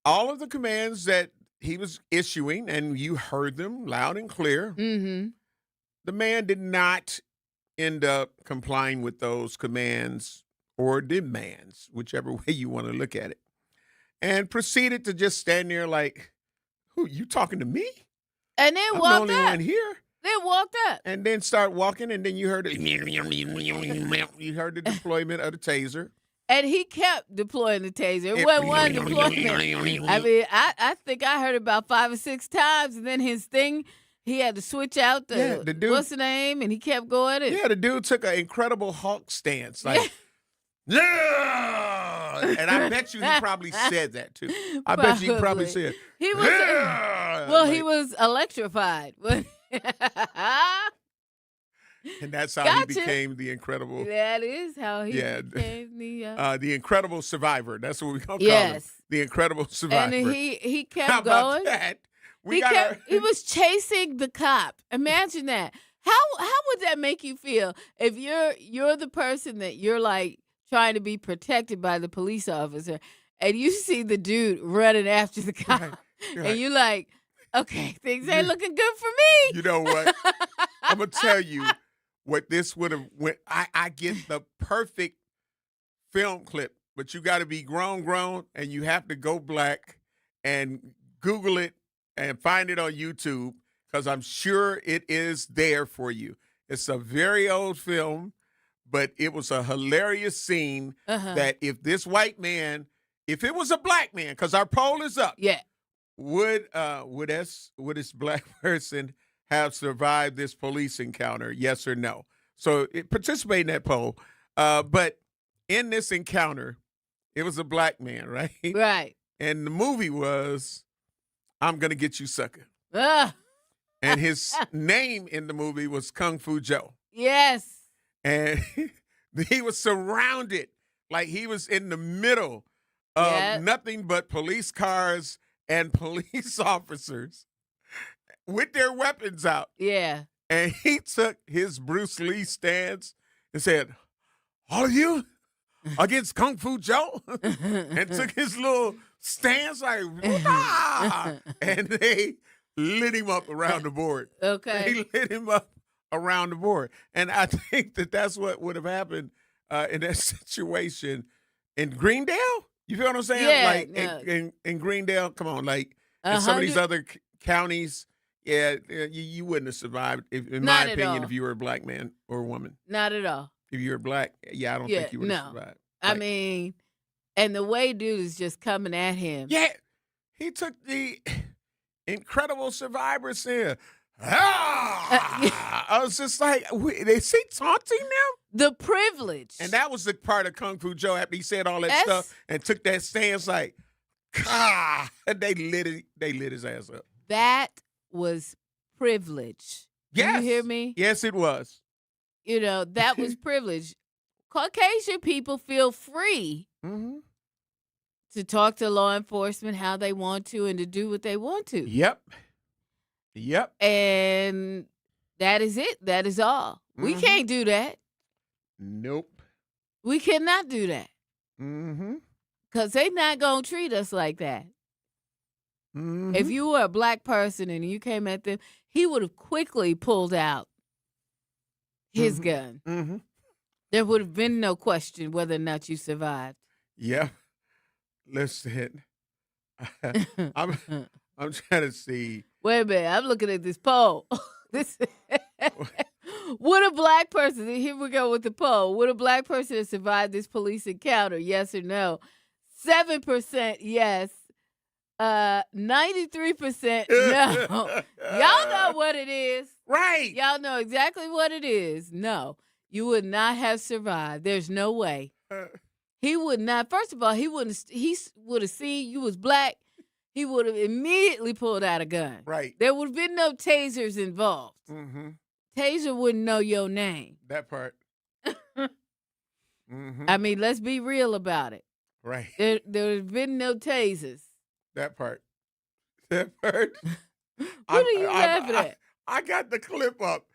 All of the commands that he was issuing, and you heard them loud and clear, Mm-hmm. the man did not end up complying with those commands or demands, whichever way you want to look at it, and proceeded to just stand there like, who, you talking to me? And then I'm walked the only up. one here. Then walked up. And then start walking, and then you heard you heard the deployment of the taser. And he kept deploying the taser. It wasn't one deployment. I mean, I think I heard about 5 or 6 times, and then his thing, he had to switch out the dude, what's the name, and he kept going. Yeah, the dude took an incredible Hulk stance, like, yeah. And I bet you he probably said that too. I bet you he probably said he was. Yeah. Well, he was electrified. And that's how Gotcha. he became the incredible. That is how he became the incredible survivor. That's what we're gonna call him. Yes. The incredible survivor. And he kept How about going. that? He was chasing the cop. Imagine that. How would that make you feel if you're the person that you're like trying to be protected by the police officer, and you see the dude running after the cop, Right. and you're like, okay, things ain't looking good for me. You know what? I'm gonna tell you what this would have went. I get the perfect film clip, but you got to be grown, and you have to go black and Google it and find it on YouTube, because I'm sure it is there for you. It's a very old film, but it was a hilarious scene that if this white man, if it was a black man, because our poll is up, would this black person have survived this police encounter? Yes or no? So participate in that poll. But in this encounter, it was a black man, right? Right. And the movie was I'm Gonna Get You, Sucker. And his name in the movie was Kung Fu Joe. Yes. And he was surrounded, like he was in the middle of nothing but police cars and police officers with their weapons out. Yeah. And he took his Bruce Lee stance and said, all of you against Kung Fu Joe? And took his little stance like, "Wah!" And they lit him up around the board. Okay. They lit him up around the board. And I think that's what would have happened in that situation in Greendale. You feel what I'm saying? Yeah, like in Greendale, come on, like in some of these other counties, you wouldn't have survived, in my opinion, if you were a black man or a woman. Not at all. If you were black, I don't think you would have survived. I mean, and the way dude is just coming at him. Yeah, he took the incredible survivor saying, I was just like, is he taunting them? The privilege. And that was the part of Kung Fu Joe after he said all that stuff and took that stance like, they lit his ass up. That was privilege. Yes. You hear me? Yes, it was. You know, that was privilege. Caucasian people feel free to talk to law enforcement how they want to and to do what they want to. Yep. And That is it. That is all. We can't do that. Nope. We cannot do that. Mm-hmm. Because they not going to treat us like that. Mm-hmm. If you were a black person and you came at them, he would have quickly pulled out his gun. Mm-hmm. There would have been no question whether or not you survived. Yeah. Listen. I'm trying to see. Wait a minute. I'm looking at this poll. Would a black person, here we go with the poll, would a black person have survived this police encounter? Yes or no? 7% yes. 93% no. Y'all know what it is. Right. Y'all know exactly what it is. No, you would not have survived. There's no way. He would not. First of all, he would have seen you was black. He would have immediately pulled out a gun. Right. There would have been no tasers involved. Mm-hmm. Taser wouldn't know your name. That part. Mm-hmm. I mean, let's be real about it. Right. There would have been no tasers. That part. That part. What are you laughing at? I got the clip up.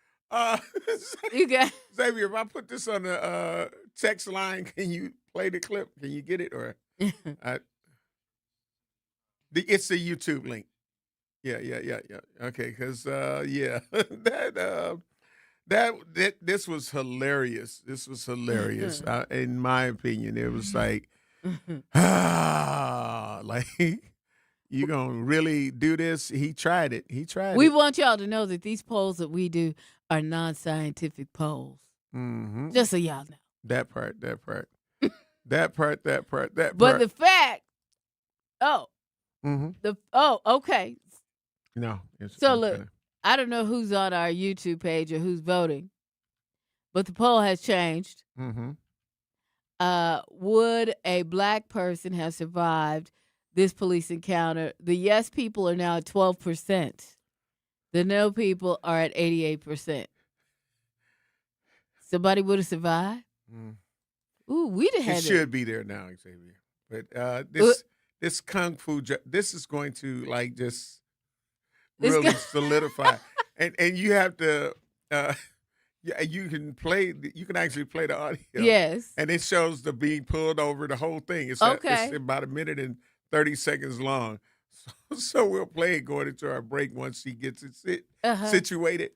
You got Xavier, if I put this on the text line, can you play the clip? Can you get it? Or it's the YouTube link. Yeah. Okay, because this was hilarious. This was hilarious. In my opinion, it was like, like, you gonna really do this? He tried it. We want y'all to know that these polls that we do are non-scientific polls. Mm-hmm. Just so y'all know. That part. But the fact, mm-hmm. Okay. No. So look, I don't know who's on our YouTube page or who's voting, but the poll has changed. Mm-hmm. Would a black person have survived this police encounter? The yes people are now at 12%. The no people are at 88%. Somebody would have survived? Ooh, we'd have had it. Should be there now, Xavier. But this kung fu, this is going to like just really solidify. And you have to, you can actually play the audio. Yes. And it shows the being pulled over, the whole thing. It's about a minute and 30 seconds long. So we'll play it going into our break once he gets it situated.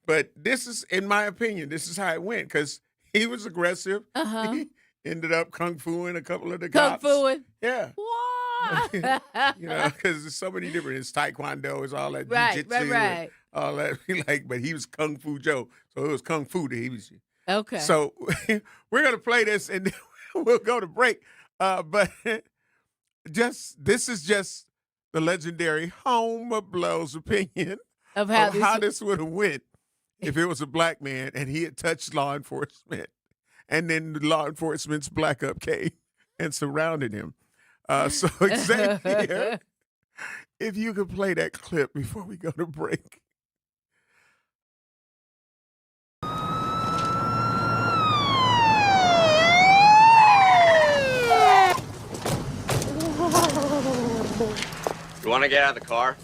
But this is, in my opinion, this is how it went because he was aggressive. He ended up kung fuing a couple of the cops. Kung fuing? Yeah. What? Because there's so many different. It's taekwondo, it's all that jiu-jitsu, right. all that. But he was Kung Fu Joe, so it was kung fu that he was. Okay. So we're gonna play this and then we'll go to break. But this is just the legendary Home of Blow's opinion of how this would have went if it was a black man and he had touched law enforcement, and then the law enforcement's black up came and surrounded him. So Xavier, if you could play that clip before we go to break. You want to get out of the car?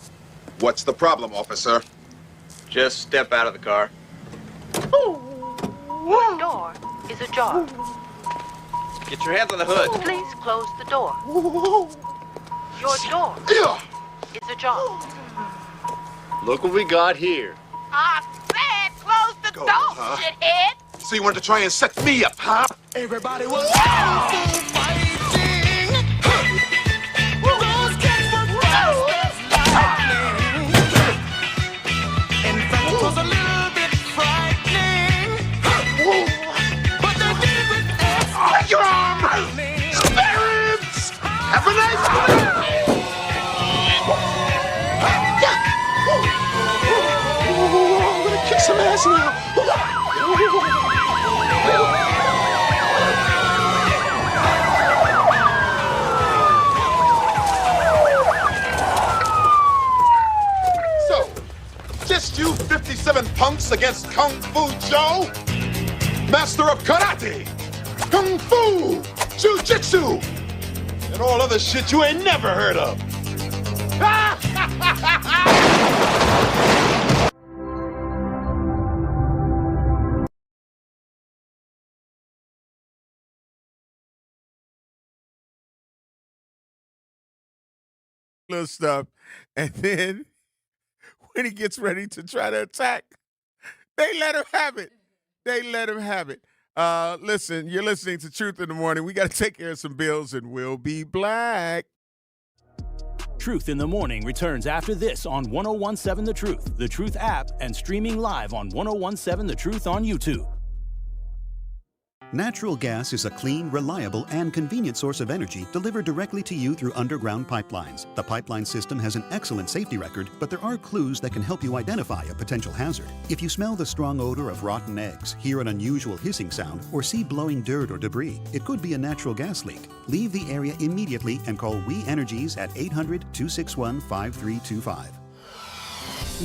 What's the problem, officer? Just step out of the car. Your door is ajar. Get your hands on the hood. Please close the door. Your door is ajar. Look what we got here. I said close the door, shithead. So you wanted to try and set me up, huh? Everybody was fighting. Those cats were fast as lightning. In fact, it was a little bit frightening. But they did it with excellence. Take your arm! Spirits! Have a nice day! I'm gonna kick some ass now. So, just you 57 punks against Kung Fu Joe? Master of karate, kung fu, jiu-jitsu, and all other shit you ain't never heard of. little stuff. And then when he gets ready to try to attack, they let him have it. They let him have it. Listen, you're listening to Truth in the Morning. We got to take care of some bills, and we'll be black. Truth in the Morning returns after this on 101.7 The Truth app, and streaming live on 101.7 The Truth on YouTube. Natural gas is a clean, reliable, and convenient source of energy delivered directly to you through underground pipelines. The pipeline system has an excellent safety record, but there are clues that can help you identify a potential hazard. If you smell the strong odor of rotten eggs, hear an unusual hissing sound, or see blowing dirt or debris, it could be a natural gas leak. Leave the area immediately and call We Energies at 800-261-5325.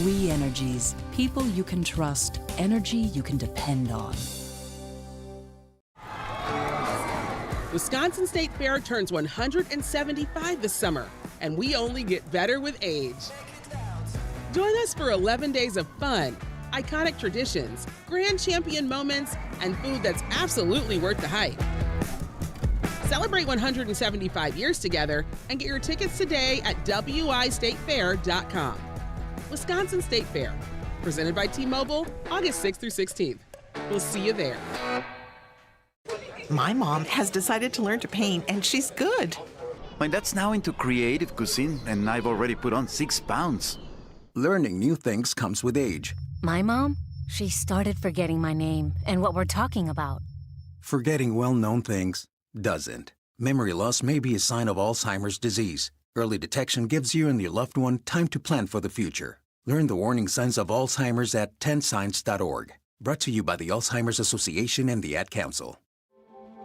We Energies. People you can trust. Energy you can depend on. Wisconsin State Fair turns 175 this summer, and we only get better with age. Join us for 11 days of fun, iconic traditions, grand champion moments, and food that's absolutely worth the hype. Celebrate 175 years together and get your tickets today at wistatefair.com. Wisconsin State Fair, presented by T-Mobile, August 6th through 16th. We'll see you there. My mom has decided to learn to paint, and she's good. My dad's now into creative cuisine, and I've already put on 6 pounds. Learning new things comes with age. My mom, she started forgetting my name and what we're talking about. Forgetting well-known things doesn't. Memory loss may be a sign of Alzheimer's disease. Early detection gives you and your loved one time to plan for the future. Learn the warning signs of Alzheimer's at 10signs.org. Brought to you by the Alzheimer's Association and the Ad Council.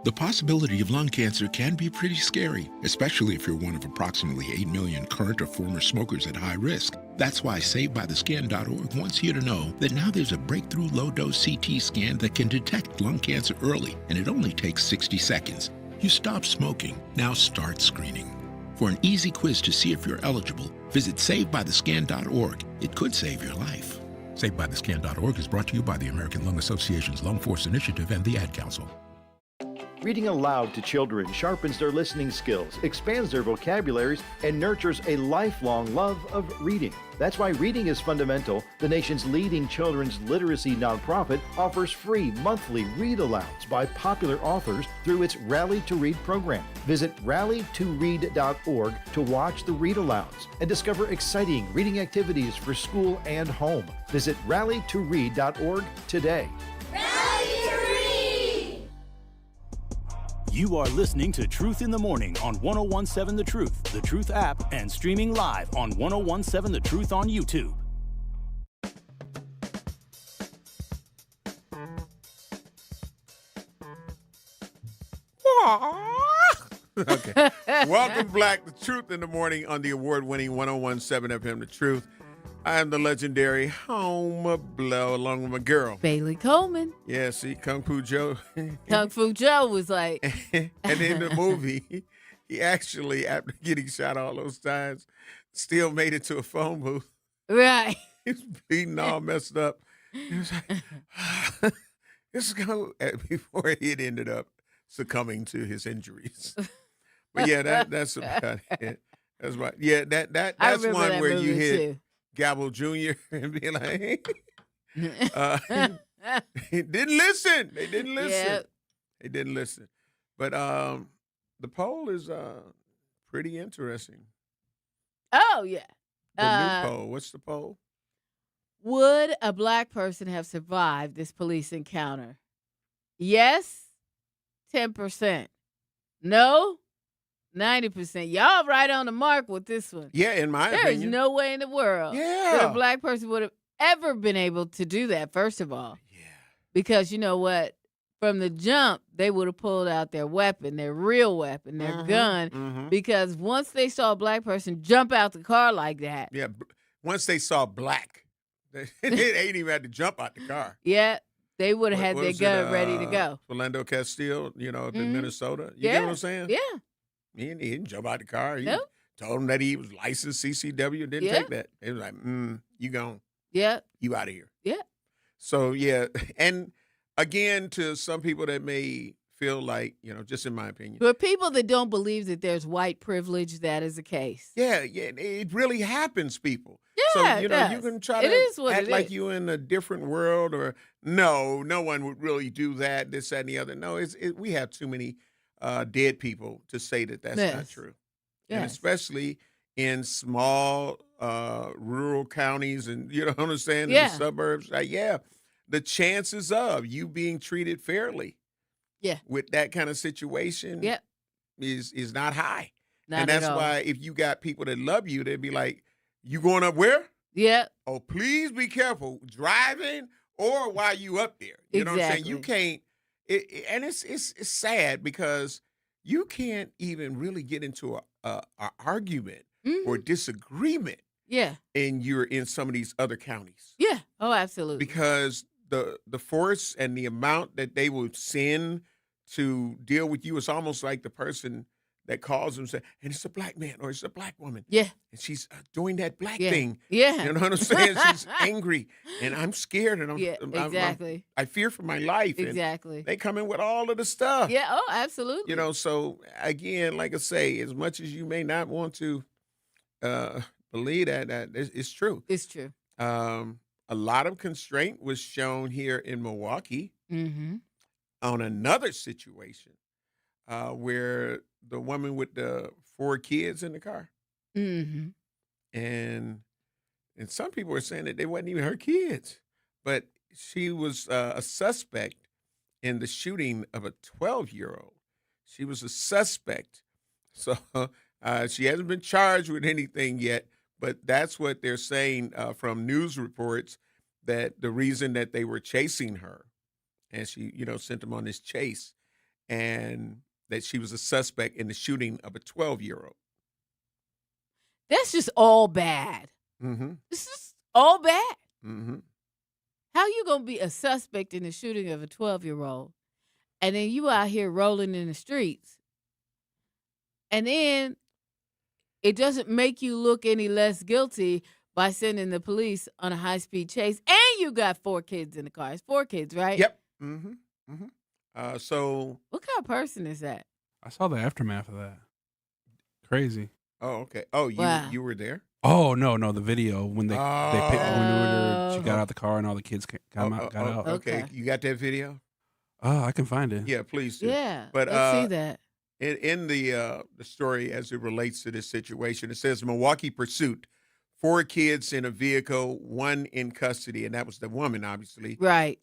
The possibility of lung cancer can be pretty scary, especially if you're one of approximately 8 million current or former smokers at high risk. That's why SaveByTheScan.org wants you to know that now there's a breakthrough low-dose CT scan that can detect lung cancer early, and it only takes 60 seconds. You stop smoking, now start screening. For an easy quiz to see if you're eligible, visit SaveByTheScan.org. It could save your life. SaveByTheScan.org is brought to you by the American Lung Association's Lung Force Initiative and the Ad Council. Reading aloud to children sharpens their listening skills, expands their vocabularies, and nurtures a lifelong love of reading. That's why Reading is Fundamental, the nation's leading children's literacy nonprofit, offers free monthly read-alouds by popular authors through its Rally to Read program. Visit rallytoread.org to watch the read-alouds and discover exciting reading activities for school and home. Visit rallytoread.org today. You are listening to Truth in the Morning on 101.7 The Truth app, and streaming live on 101.7 The Truth on YouTube. Okay. Welcome back to Truth in the Morning on the award-winning 101.7 FM The Truth. I am the legendary Home Blow, along with my girl, Bailey Coleman. Yeah, see, Kung Fu Joe. Kung Fu Joe was like. And in the movie, he actually, after getting shot all those times, still made it to a phone booth. Right. He was bleeding all messed up. He was like, this is going before he had ended up succumbing to his injuries. But yeah, that's about it. That's right. Yeah, that's one where you hit too. Gabble Jr. and be like, he didn't listen. They didn't listen. Yep. They didn't listen. But the poll is pretty interesting. Oh, yeah. The new poll. What's the poll? Would a black person have survived this police encounter? Yes, 10%. No, 90%. Y'all right on the mark with this one. Yeah, in my opinion. There is no way in the world that a black person would have ever been able to do that, first of all. Yeah. Because you know what? From the jump, they would have pulled out their weapon, their real weapon, their gun, because once they saw a black person jump out the car like that. Yeah, once they saw black, they ain't even had to jump out the car. Yeah, they would have had their gun ready to go. Philando Castile, up in Minnesota. You get what I'm saying? Yeah. He didn't jump out the car. He told him that he was licensed CCW. Didn't take that. It was like, you gone. Yeah. You out of here. Yeah. So, yeah. And again, to some people that may feel like, just in my opinion. For people that don't believe that there's white privilege, that is the case. Yeah, it really happens, people. Yeah, So, it does. you can try It to is what act it like is. you in a different world or no one would really do that, this, that, and the other. No, we have too many dead people to say that that's not Yes. true. And Yes. especially in small rural counties and, you know what I'm saying, in the Yeah. suburbs. The chances of you being treated fairly Yeah. with that kind of situation Yep. is not high. Not And at that's all. why if you got people that love you, they'd be like, you going up where? Yep. Oh, please be careful driving or while you up there. You know what I'm saying? You Exactly. can't, and it's sad because you can't even really get into a argument or Mhm. disagreement Yeah. and you're in some of these other counties Yeah. Oh, absolutely. because the force and the amount that they would send to deal with you is almost like the person that calls them and say, and it's a black man or it's a black woman. Yeah. And she's doing that black Yeah. thing. Yeah. You know what I'm saying? She's angry and I'm scared and Yeah, exactly. I fear for my life. Exactly. And they come in with all of the stuff. Yeah. Oh, absolutely. So again, like I say, as much as you may not want to believe that it's true. It's true. A lot of constraint was shown here in Milwaukee Mm-hmm. on another situation where the woman with the 4 kids in the car, Mm-hmm. and some people are saying that they wasn't even her kids, but she was a suspect in the shooting of a 12-year-old. She was a suspect, so she hasn't been charged with anything yet. But that's what they're saying from news reports, that the reason that they were chasing her, and she, sent them on this chase, and that she was a suspect in the shooting of a 12-year-old. That's just all bad. Mm-hmm. This is all bad. Mm-hmm. How you gonna be a suspect in the shooting of a 12-year-old, and then you out here rolling in the streets, and then it doesn't make you look any less guilty by sending the police on a high-speed chase, and you got 4 kids in the car. It's 4 kids, right? Yep. Mm-hmm. Mm-hmm. So. What kind of person is that? I saw the aftermath of that. Crazy. Oh, okay. Oh, Wow. you were there? Oh no, the video when they picked when she got Oh. out the car and all the kids got out. Okay. Okay. You got that video? Oh, I can find it. Yeah, please do. Yeah. But let's see that. in the story as it relates to this situation, it says Milwaukee pursuit, 4 kids in a vehicle, 1 in custody, and that was the woman, obviously. Right.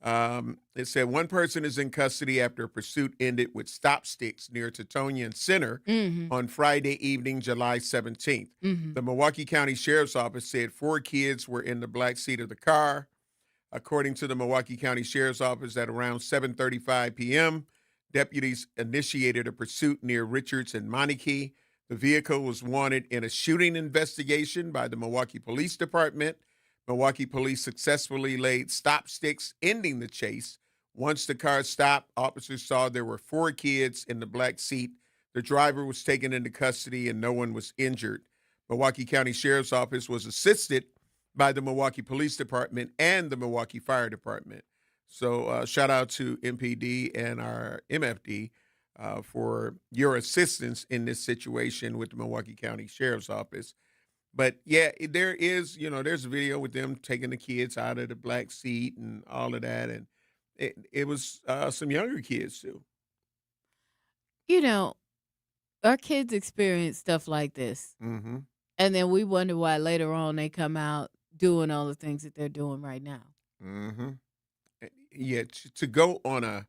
It said 1 person is in custody after a pursuit ended with stop sticks near Teutonia Center Mm-hmm. on Friday evening, July 17th. Mm-hmm. The Milwaukee County Sheriff's Office said 4 kids were in the black seat of the car. According to the Milwaukee County Sheriff's Office, at around 7:35 p.m., deputies initiated a pursuit near Richards and Montague. The vehicle was wanted in a shooting investigation by the Milwaukee Police Department. Milwaukee police successfully laid stop sticks, ending the chase. Once the car stopped, officers saw there were 4 kids in the black seat. The driver was taken into custody and no one was injured. Milwaukee County Sheriff's Office was assisted by the Milwaukee Police Department and the Milwaukee Fire Department. So shout out to MPD and our MFD for your assistance in this situation with the Milwaukee County Sheriff's Office. But yeah, there is, there's a video with them taking the kids out of the black seat and all of that. And it was some younger kids too. Our kids experience stuff like this. Mm-hmm. And then we wonder why later on they come out doing all the things that they're doing right now. Mm-hmm. Yeah, to go on a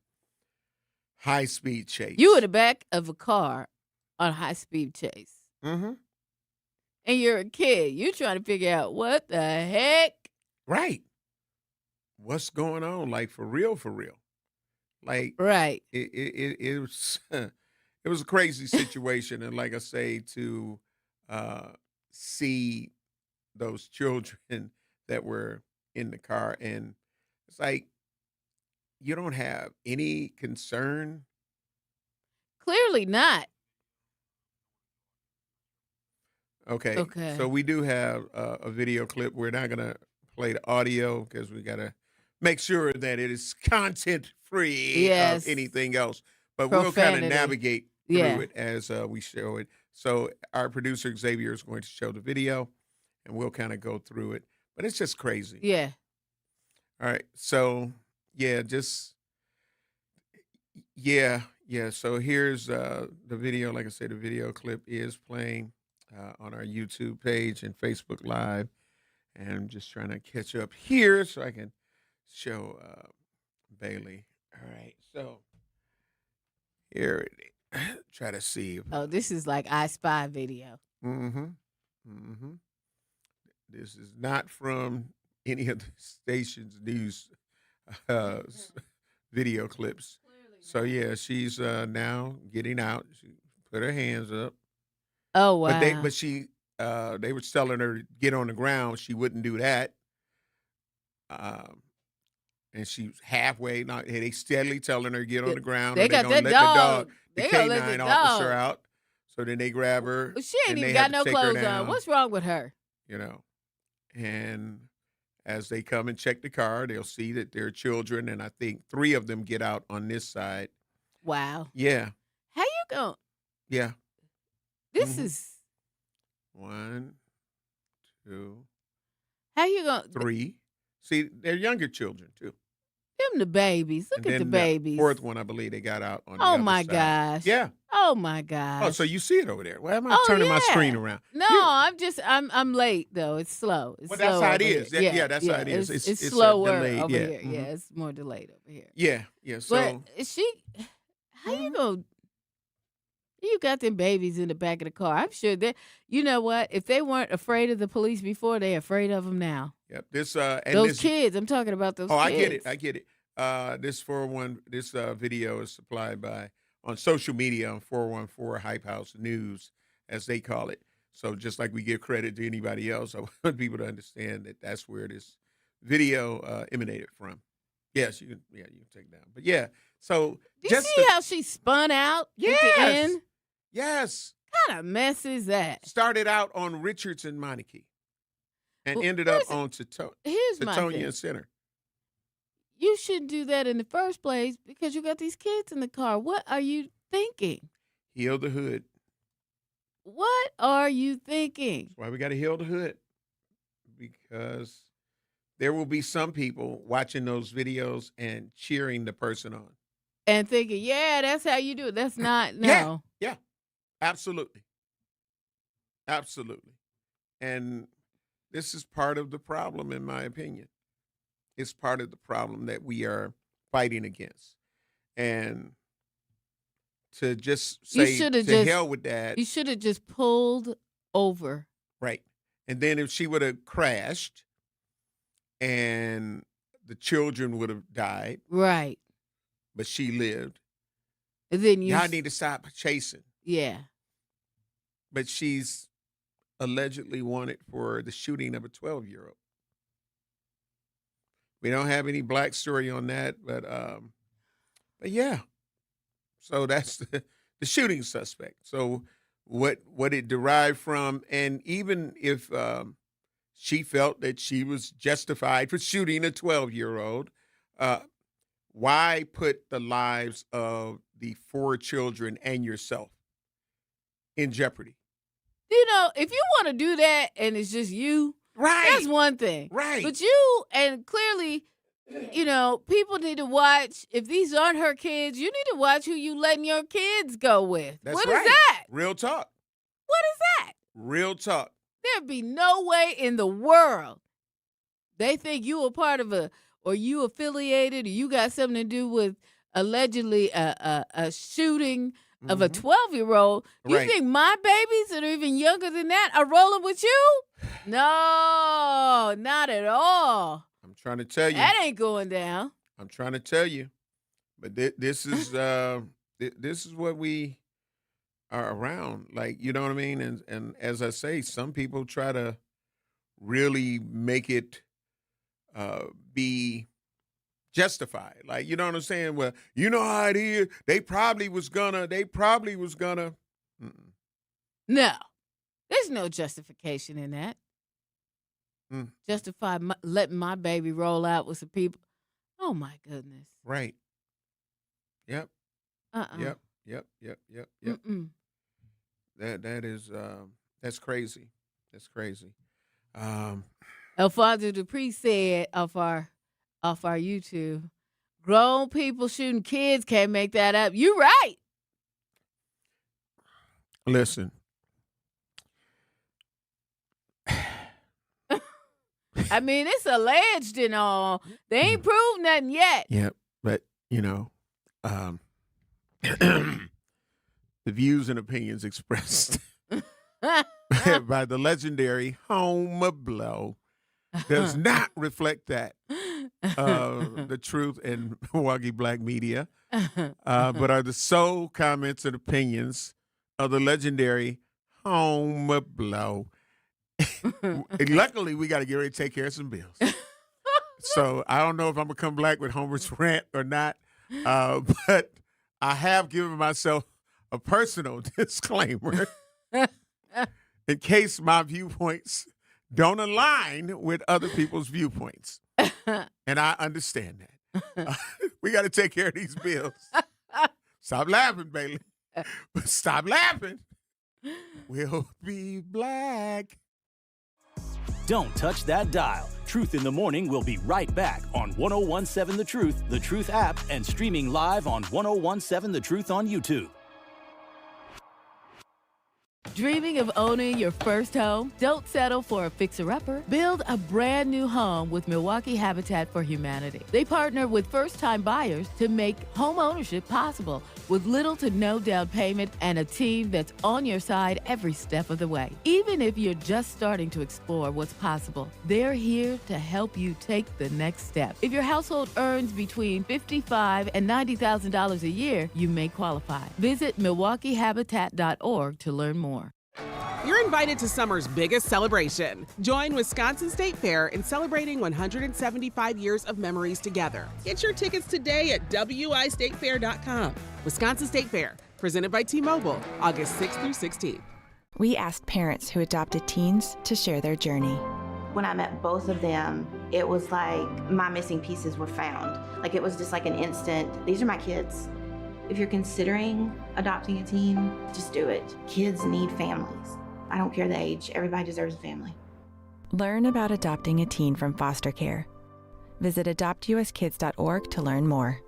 high-speed chase. You in the back of a car on a high-speed chase. Mm-hmm. And you're a kid. You're trying to figure out what the heck. Right. What's going on? Like, for real, for real. Like, Right. it was it was a crazy situation. And like I say, to see those children that were in the car, and it's like, you don't have any concern. Clearly not. Okay. Okay. So we do have a video clip. We're not going to play the audio because we got to make sure that it is content free Yes. of anything else. But we'll kind of profanity. navigate Yeah. through it as we show it. So our producer, Xavier, is going to show the video, and we'll kind of go through it. But it's just crazy. Yeah. All right. So, yeah, So here's the video. Like I said, the video clip is playing on our YouTube page and Facebook Live. And I'm just trying to catch up here so I can show Bailey. All right. So here it is. Try to see. Oh, this is like I Spy video. This is not from any of the station's news video clips. So yeah, she's now getting out. She put her hands up. Oh wow! They were telling her to get on the ground. She wouldn't do that. And she's halfway. Now they steadily telling her to get on the ground. They or got gonna that let dog. the They gonna let canine the officer dog out. So then they grab her. Well, she ain't and even they have got to no take her clothes on. down, What's wrong with her? You know, and as they come and check the car, they'll see that there are children, and I think 3 of them get out on this side. Wow. Yeah. How you going? Yeah. This is 1, 2, how you going? 3. See, they're younger children too. Them the babies. Look And at the then babies. 4th one, I believe, they got out on the Oh other my side. gosh. Yeah. Oh my gosh. Oh, so you see it over there? Why am I turning my screen around? No, I'm late though. It's slow. It's Well, slow that's how it over is. here. Yeah, that's how it is. It's It's slower delayed. over Yeah. here. Yeah, it's more delayed over here. Yeah. So But how you gonna? You got them babies in the back of the car. I'm sure that you know what? If they weren't afraid of the police before, they're afraid of them now. yep. This and Those this, kids. I'm talking about those. Oh, kids. I get it. This video is supplied by on social media on 414 Hype House News, as they call it. So just like we give credit to anybody else, I want people to understand that that's where this video emanated from. Yes, you can take it down. But yeah, so Do you see how she spun out at the end? Yes. What kind of mess is that? Started out on Richardson Monarchy and Well, ended up on Here's my Tetonia thing. Center. You shouldn't do that in the first place because you got these kids in the car. What are you thinking? Heal the hood. What are you thinking? That's why we got to heal the hood, because there will be some people watching those videos and cheering the person on. And thinking, yeah, that's how you do it. That's not, no. Yeah, absolutely. Absolutely. And this is part of the problem, in my opinion. It's part of the problem that we are fighting against. And to just say, to hell with that. You should have just pulled over. Right. And then if she would have crashed and the children would have died. Right. But she lived. And then y'all need to stop chasing. Yeah. But she's allegedly wanted for the shooting of a 12-year-old. We don't have any black story on that, but yeah. So that's the shooting suspect. So what it derived from, and even if she felt that she was justified for shooting a 12-year-old, why put the lives of the 4 children and yourself in jeopardy? You know, if you want to do that and it's just you, right, that's one thing. Right. But you, and clearly, you know, people need to watch. If these aren't her kids, you need to watch who you letting your kids go with. That's What right. is that? Real talk. What is that? Real talk. There'd be no way in the world they think you a part of or you affiliated, or you got something to do with allegedly a shooting of a 12-year-old. You Right. think my babies that are even younger than that are rolling with you? No, not at all. I'm trying to tell you. That ain't going down. I'm trying to tell you. But this is this is what we are around. Like, you know what I mean? And as I say, some people try to really make it be justified. Like, you know what I'm saying? Well, you know how it is. They probably was gonna. Mm-mm. No, there's no justification in that. Mm. Justify letting my baby roll out with some people. Oh, my goodness. Right. Yep. Yep. Mm-mm. That is that's crazy. That's crazy. Alfonso Dupree said off our YouTube, grown people shooting kids can't make that up. You right. Listen. I mean, it's alleged and all. They ain't proved nothing yet. Yep. But, the views and opinions expressed by the legendary Home Blow does not reflect that. The truth in Milwaukee black media, but are the sole comments and opinions of the legendary Home Blow. Luckily, we got to get ready to take care of some bills. So I don't know if I'm going to come back with Homer's rant or not, but I have given myself a personal disclaimer in case my viewpoints don't align with other people's viewpoints. And I understand that. We got to take care of these bills. Stop laughing, Bailey. Stop laughing. We'll be black. Don't touch that dial. Truth in the Morning will be right back on 1017 The Truth app, and streaming live on 1017 The Truth on YouTube. Dreaming of owning your first home? Don't settle for a fixer-upper. Build a brand new home with Milwaukee Habitat for Humanity. They partner with first-time buyers to make home ownership possible with little to no down payment and a team that's on your side every step of the way. Even if you're just starting to explore what's possible, they're here to help you take the next step. If your household earns between $55,000 and $90,000 a year, you may qualify. Visit MilwaukeeHabitat.org to learn more. You're invited to summer's biggest celebration. Join Wisconsin State Fair in celebrating 175 years of memories together. Get your tickets today at wistatefair.com. Wisconsin State Fair, presented by T-Mobile, August 6th through 16th. We asked parents who adopted teens to share their journey. When I met both of them, it was like my missing pieces were found. Like it was just like an instant, these are my kids. If you're considering adopting a teen, just do it. Kids need families. I don't care the age, everybody deserves a family. Learn about adopting a teen from foster care. Visit adoptuskids.org to learn more.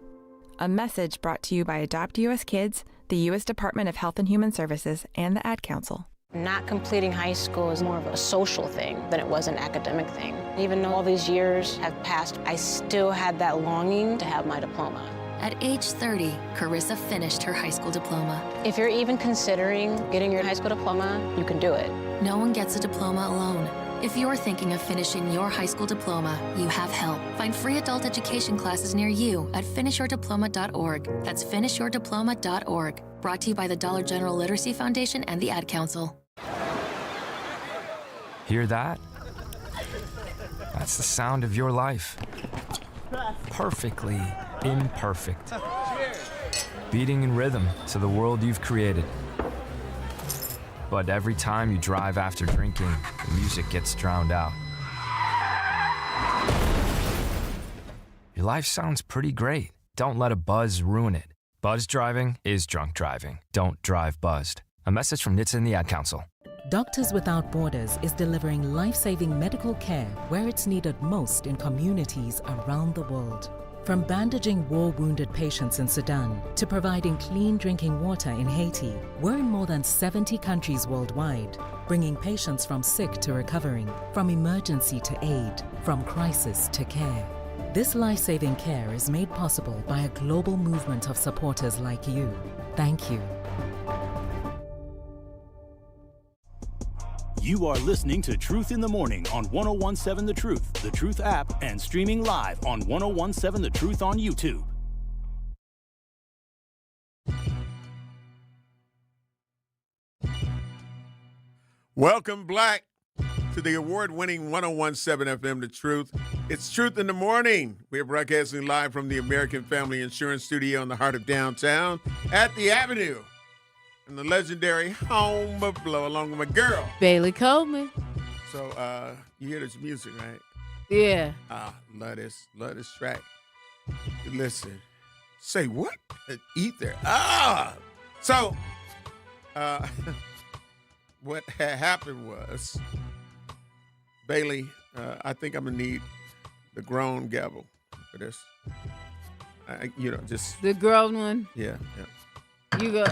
A message brought to you by Adopt US Kids, the U.S. Department of Health and Human Services, and the Ad Council. Not completing high school is more of a social thing than it was an academic thing. Even though all these years have passed, I still had that longing to have my diploma. At age 30, Carissa finished her high school diploma. If you're even considering getting your high school diploma, you can do it. No one gets a diploma alone. If you're thinking of finishing your high school diploma, you have help. Find free adult education classes near you at finishyourdiploma.org. That's finishyourdiploma.org. Brought to you by the Dollar General Literacy Foundation and the Ad Council. Hear that? That's the sound of your life. Perfectly imperfect. Beating in rhythm to the world you've created. But every time you drive after drinking, the music gets drowned out. Your life sounds pretty great. Don't let a buzz ruin it. Buzz driving is drunk driving. Don't drive buzzed. A message from NHTSA and the Ad Council. Doctors Without Borders is delivering life-saving medical care where it's needed most in communities around the world. From bandaging war-wounded patients in Sudan to providing clean drinking water in Haiti, we're in more than 70 countries worldwide, bringing patients from sick to recovering, from emergency to aid, from crisis to care. This life-saving care is made possible by a global movement of supporters like you. Thank you. You are listening to Truth in the Morning on 1017 The Truth app, and streaming live on 1017 The Truth on YouTube. Welcome, Black, to the award-winning 1017 FM The Truth. It's Truth in the Morning. We're broadcasting live from the American Family Insurance Studio in the heart of downtown at the Avenue. And the legendary Home Blow, along with my girl, Bailey Coleman. So, you hear this music, right? Yeah. Love this track. Listen, Say what? Ether. Ah. So, what had happened was, Bailey, I think I'm going to need the grown gavel for this. Just. The grown one? Yeah. You go.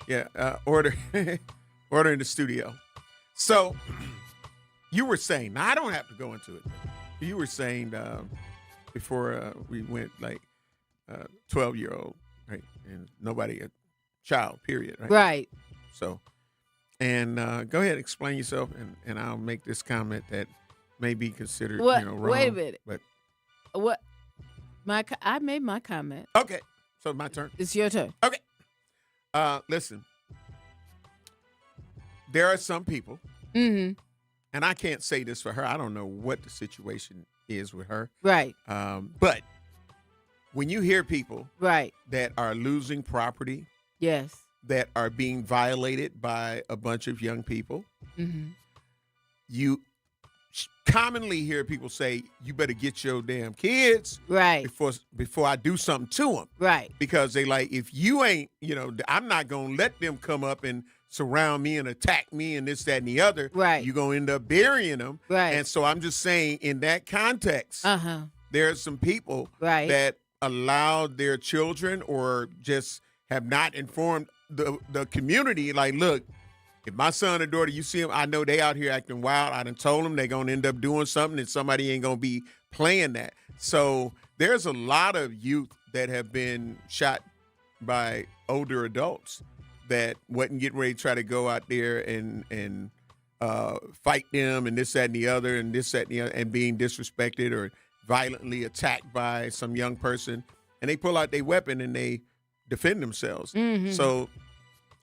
Yeah, order in the studio. So, you were saying, now I don't have to go into it. You were saying before we went, like, 12-year-old, right? And nobody, a child, period, right? Right. So, and go ahead, explain yourself, and I'll make this comment that may be considered, wrong. Wait a minute. But what? I made my comment. Okay, so my turn. It's your turn. Okay. Listen, there are some people, and I can't say this for her. I don't know what the situation is with her. Right. But when you hear people right that are losing property, yes, that are being violated by a bunch of young people, you commonly hear people say, you better get your damn kids right before I do something to them. Right. Because they like, if you ain't, I'm not going to let them come up and surround me and attack me and this, that, and the other. Right. You're going to end up burying them. Right. And so I'm just saying, in that context, there are some people that allowed their children or just have not informed the community, like, look, if my son or daughter, you see them, I know they out here acting wild. I done told them they're going to end up doing something and somebody ain't going to be playing that. So there's a lot of youth that have been shot by older adults that wasn't getting ready to try to go out there and fight them and this, that, and the other, and this, that, and the other, and being disrespected or violently attacked by some young person. And they pull out their weapon and they defend themselves. So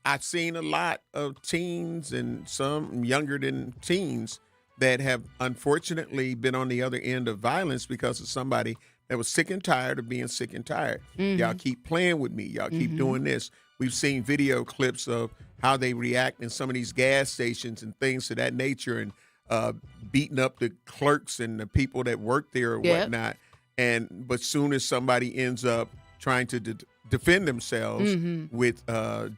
I've seen a lot of teens and some younger than teens that have unfortunately been on the other end of violence because of somebody that was sick and tired of being sick and tired. Y'all keep playing with me. Y'all keep doing this. We've seen video clips of how they react in some of these gas stations and things of that nature, and beating up the clerks and the people that work there or whatnot. But soon as somebody ends up trying to defend themselves with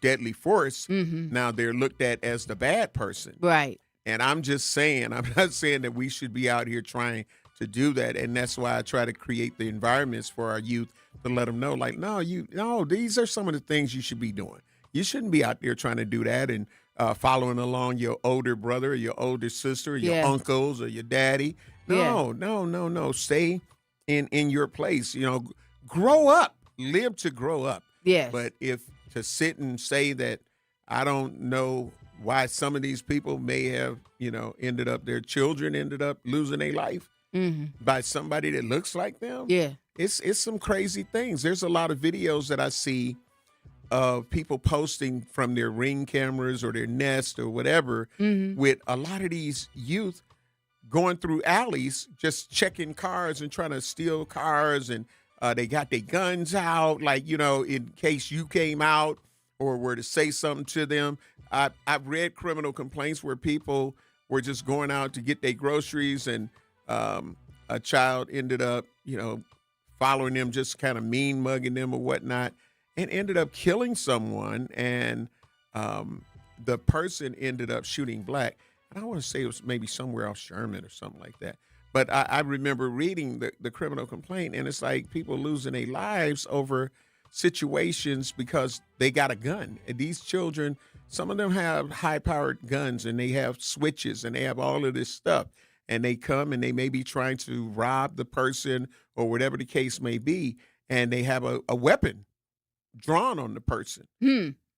deadly force, now they're looked at as the bad person. Right. And I'm just saying, I'm not saying that we should be out here trying to do that. And that's why I try to create the environments for our youth to let them know, like, no, these are some of the things you should be doing. You shouldn't be out there trying to do that and following along your older brother or your older sister or your uncles or your daddy. No. Stay in your place. Grow up. Live to grow up. Yes. But if to sit and say that I don't know why some of these people may have, their children ended up losing their life by somebody that looks like them. Yeah. It's some crazy things. There's a lot of videos that I see of people posting from their Ring cameras or their Nest or whatever with a lot of these youth going through alleys, just checking cars and trying to steal cars, and they got their guns out, like, in case you came out or were to say something to them. I've read criminal complaints where people were just going out to get their groceries, and a child ended up, following them, just kind of mean mugging them or whatnot, and ended up killing someone. And the person ended up shooting black. And I want to say it was maybe somewhere off Sherman or something like that. But I remember reading the criminal complaint, and it's like people losing their lives over situations because they got a gun. And these children, some of them have high-powered guns, and they have switches, and they have all of this stuff. And they come, and they may be trying to rob the person or whatever the case may be, and they have a weapon drawn on the person.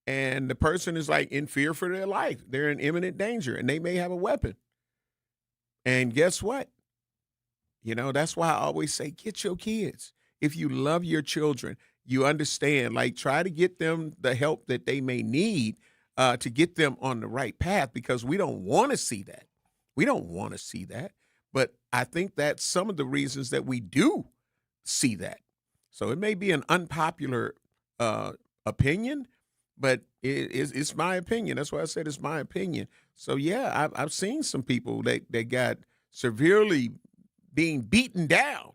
And the person is, like, in fear for their life. They're in imminent danger, and they may have a weapon. And guess what? That's why I always say, get your kids. If you love your children, you understand, like, try to get them the help that they may need to get them on the right path, because we don't want to see that. We don't want to see that. But I think that's some of the reasons that we do see that. So it may be an unpopular opinion, but it's my opinion. That's why I said it's my opinion. So, yeah, I've seen some people that got severely being beaten down,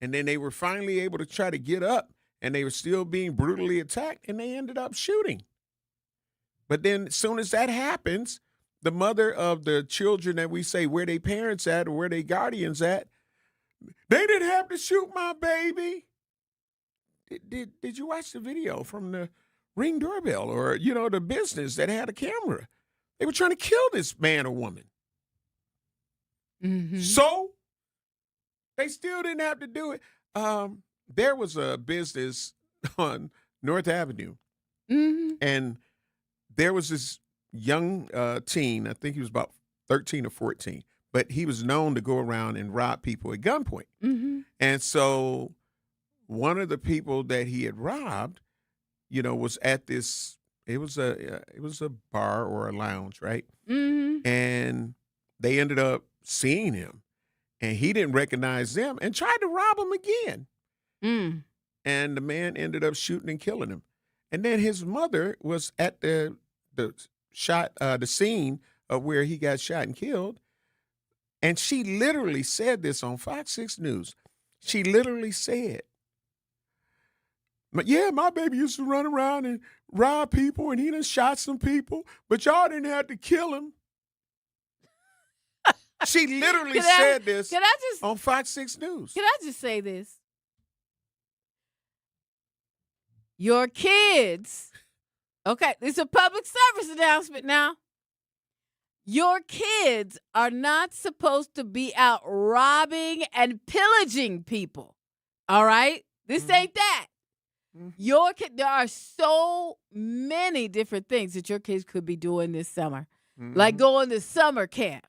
and then they were finally able to try to get up and they were still being brutally attacked, and they ended up shooting. But then as soon as that happens, the mother of the children that we say where they parents at or where they guardians at, they didn't have to shoot my baby. Did you watch the video from the Ring doorbell or, the business that had a camera? They were trying to kill this man or woman. Mm-hmm. So they still didn't have to do it. There was a business on North Avenue, and there was this young teen. I think he was about 13 or 14, but he was known to go around and rob people at gunpoint. Mm-hmm. And so one of the people that he had robbed, was at this. It was a bar or a lounge, right? Mm-hmm. And they ended up seeing him, and he didn't recognize them and tried to rob him again. Mm. And the man ended up shooting and killing him. And then his mother was at the scene of where he got shot and killed, and she literally said this on Fox 6 News. She literally said, "Yeah, my baby used to run around and rob people, and he done shot some people, but y'all didn't have to kill him." She literally said this on Fox 6 News. Can I just say this? Your kids, okay, it's a public service announcement now. Your kids are not supposed to be out robbing and pillaging people, all right? This ain't that. Your kid, there are so many different things that your kids could be doing this summer, like going to summer camp,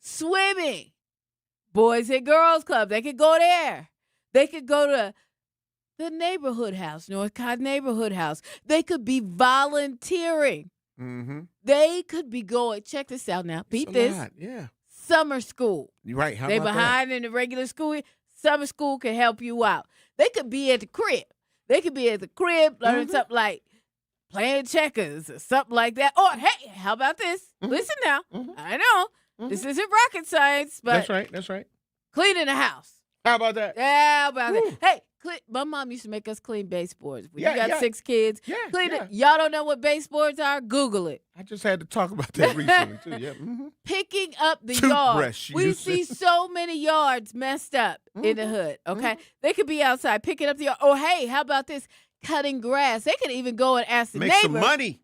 swimming, Boys and Girls Club. They could go there. They could go to the neighborhood house, Northcott Neighborhood House. They could be volunteering. They could be going. Check this out now. Beat this. Yeah. Summer school. You're right. How they about behind in the regular school. Summer school can help you out. They could be at the crib. They could be at the crib learning something like playing checkers or something like that. Or, hey, how about this? Listen now. I know this isn't rocket science, but That's right. Cleaning the house. How about that? Yeah, how about that? Hey, my mom used to make us clean baseboards. When you got 6 kids, clean it. Y'all don't know what baseboards are? Google it. I just had to talk about that recently, too. Yeah. Picking up the yard. We see so many yards messed up in the hood, okay? They could be outside picking up the yard. Or, hey, how about this? Cutting grass. They could even go and ask the neighbor. Make some money.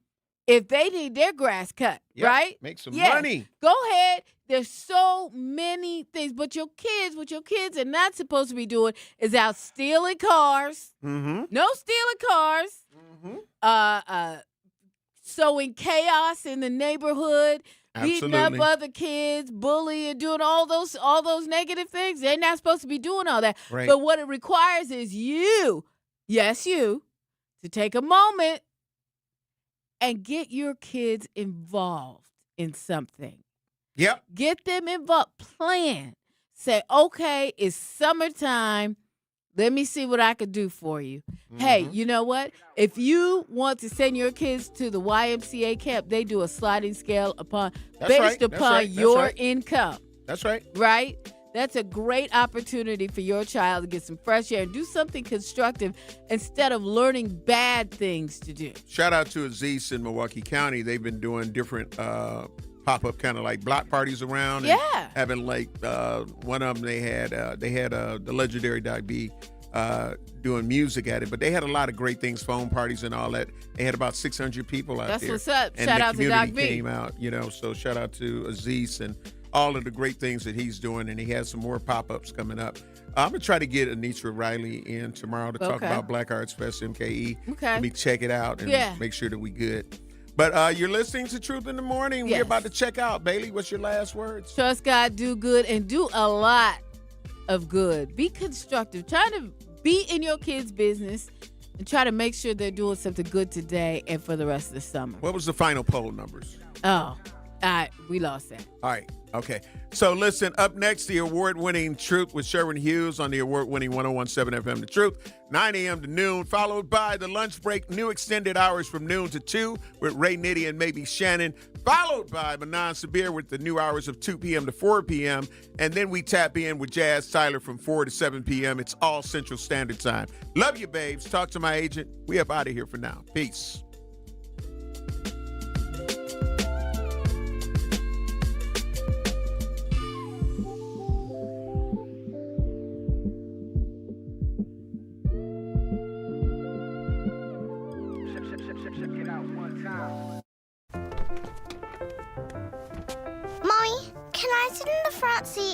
If they need their grass cut, right? Make some money. Go ahead. There's so many things. But what your kids are not supposed to be doing is out stealing cars. No stealing cars. Sowing chaos in the neighborhood. Beating up other kids, bullying, doing all those negative things. They're not supposed to be doing all that. Right. But what it requires is you, to take a moment and get your kids involved in something. Yep. Get them involved. Plan. Say, okay, it's summertime. Let me see what I could do for you. Hey, you know what? If you want to send your kids to the YMCA camp, they do a sliding scale based upon your income. That's right. Right? That's a great opportunity for your child to get some fresh air and do something constructive instead of learning bad things to do. Shout out to Aziz in Milwaukee County. They've been doing different pop-up kind of like block parties around. And having like one of them, they had the legendary Doc B doing music at it. But they had a lot of great things, phone parties and all that. They had about 600 people out there. That's what's up. And shout the out to Doc B. community came out, so shout out to Aziz and all of the great things that he's doing, and he has some more pop-ups coming up. I'm going to try to get Anitra Riley in tomorrow to talk about Black Arts Fest MKE. Okay. Let me check it out and make sure that we good. But you're listening to Truth in the Morning. We're about to check out. Bailey, what's your last words? Trust God, do good, and do a lot of good. Be constructive. Try to be in your kids' business and try to make sure they're doing something good today and for the rest of the summer. What was the final poll numbers? We lost that. All right. Okay. So listen, up next, the award-winning Truth with Sherwin Hughes on the award-winning 101.7 FM The Truth, 9 a.m. to noon, followed by the lunch break, new extended hours from noon to 2 with Ray Nitty and maybe Shannon. followed by Manan Sabir with the new hours of 2 p.m. to 4 p.m. And then we tap in with Jazz Tyler from 4 to 7 p.m. It's all Central Standard Time. Love you, babes. Talk to my agent. We up out of here for now. Peace. Mommy, can I sit in the front seat?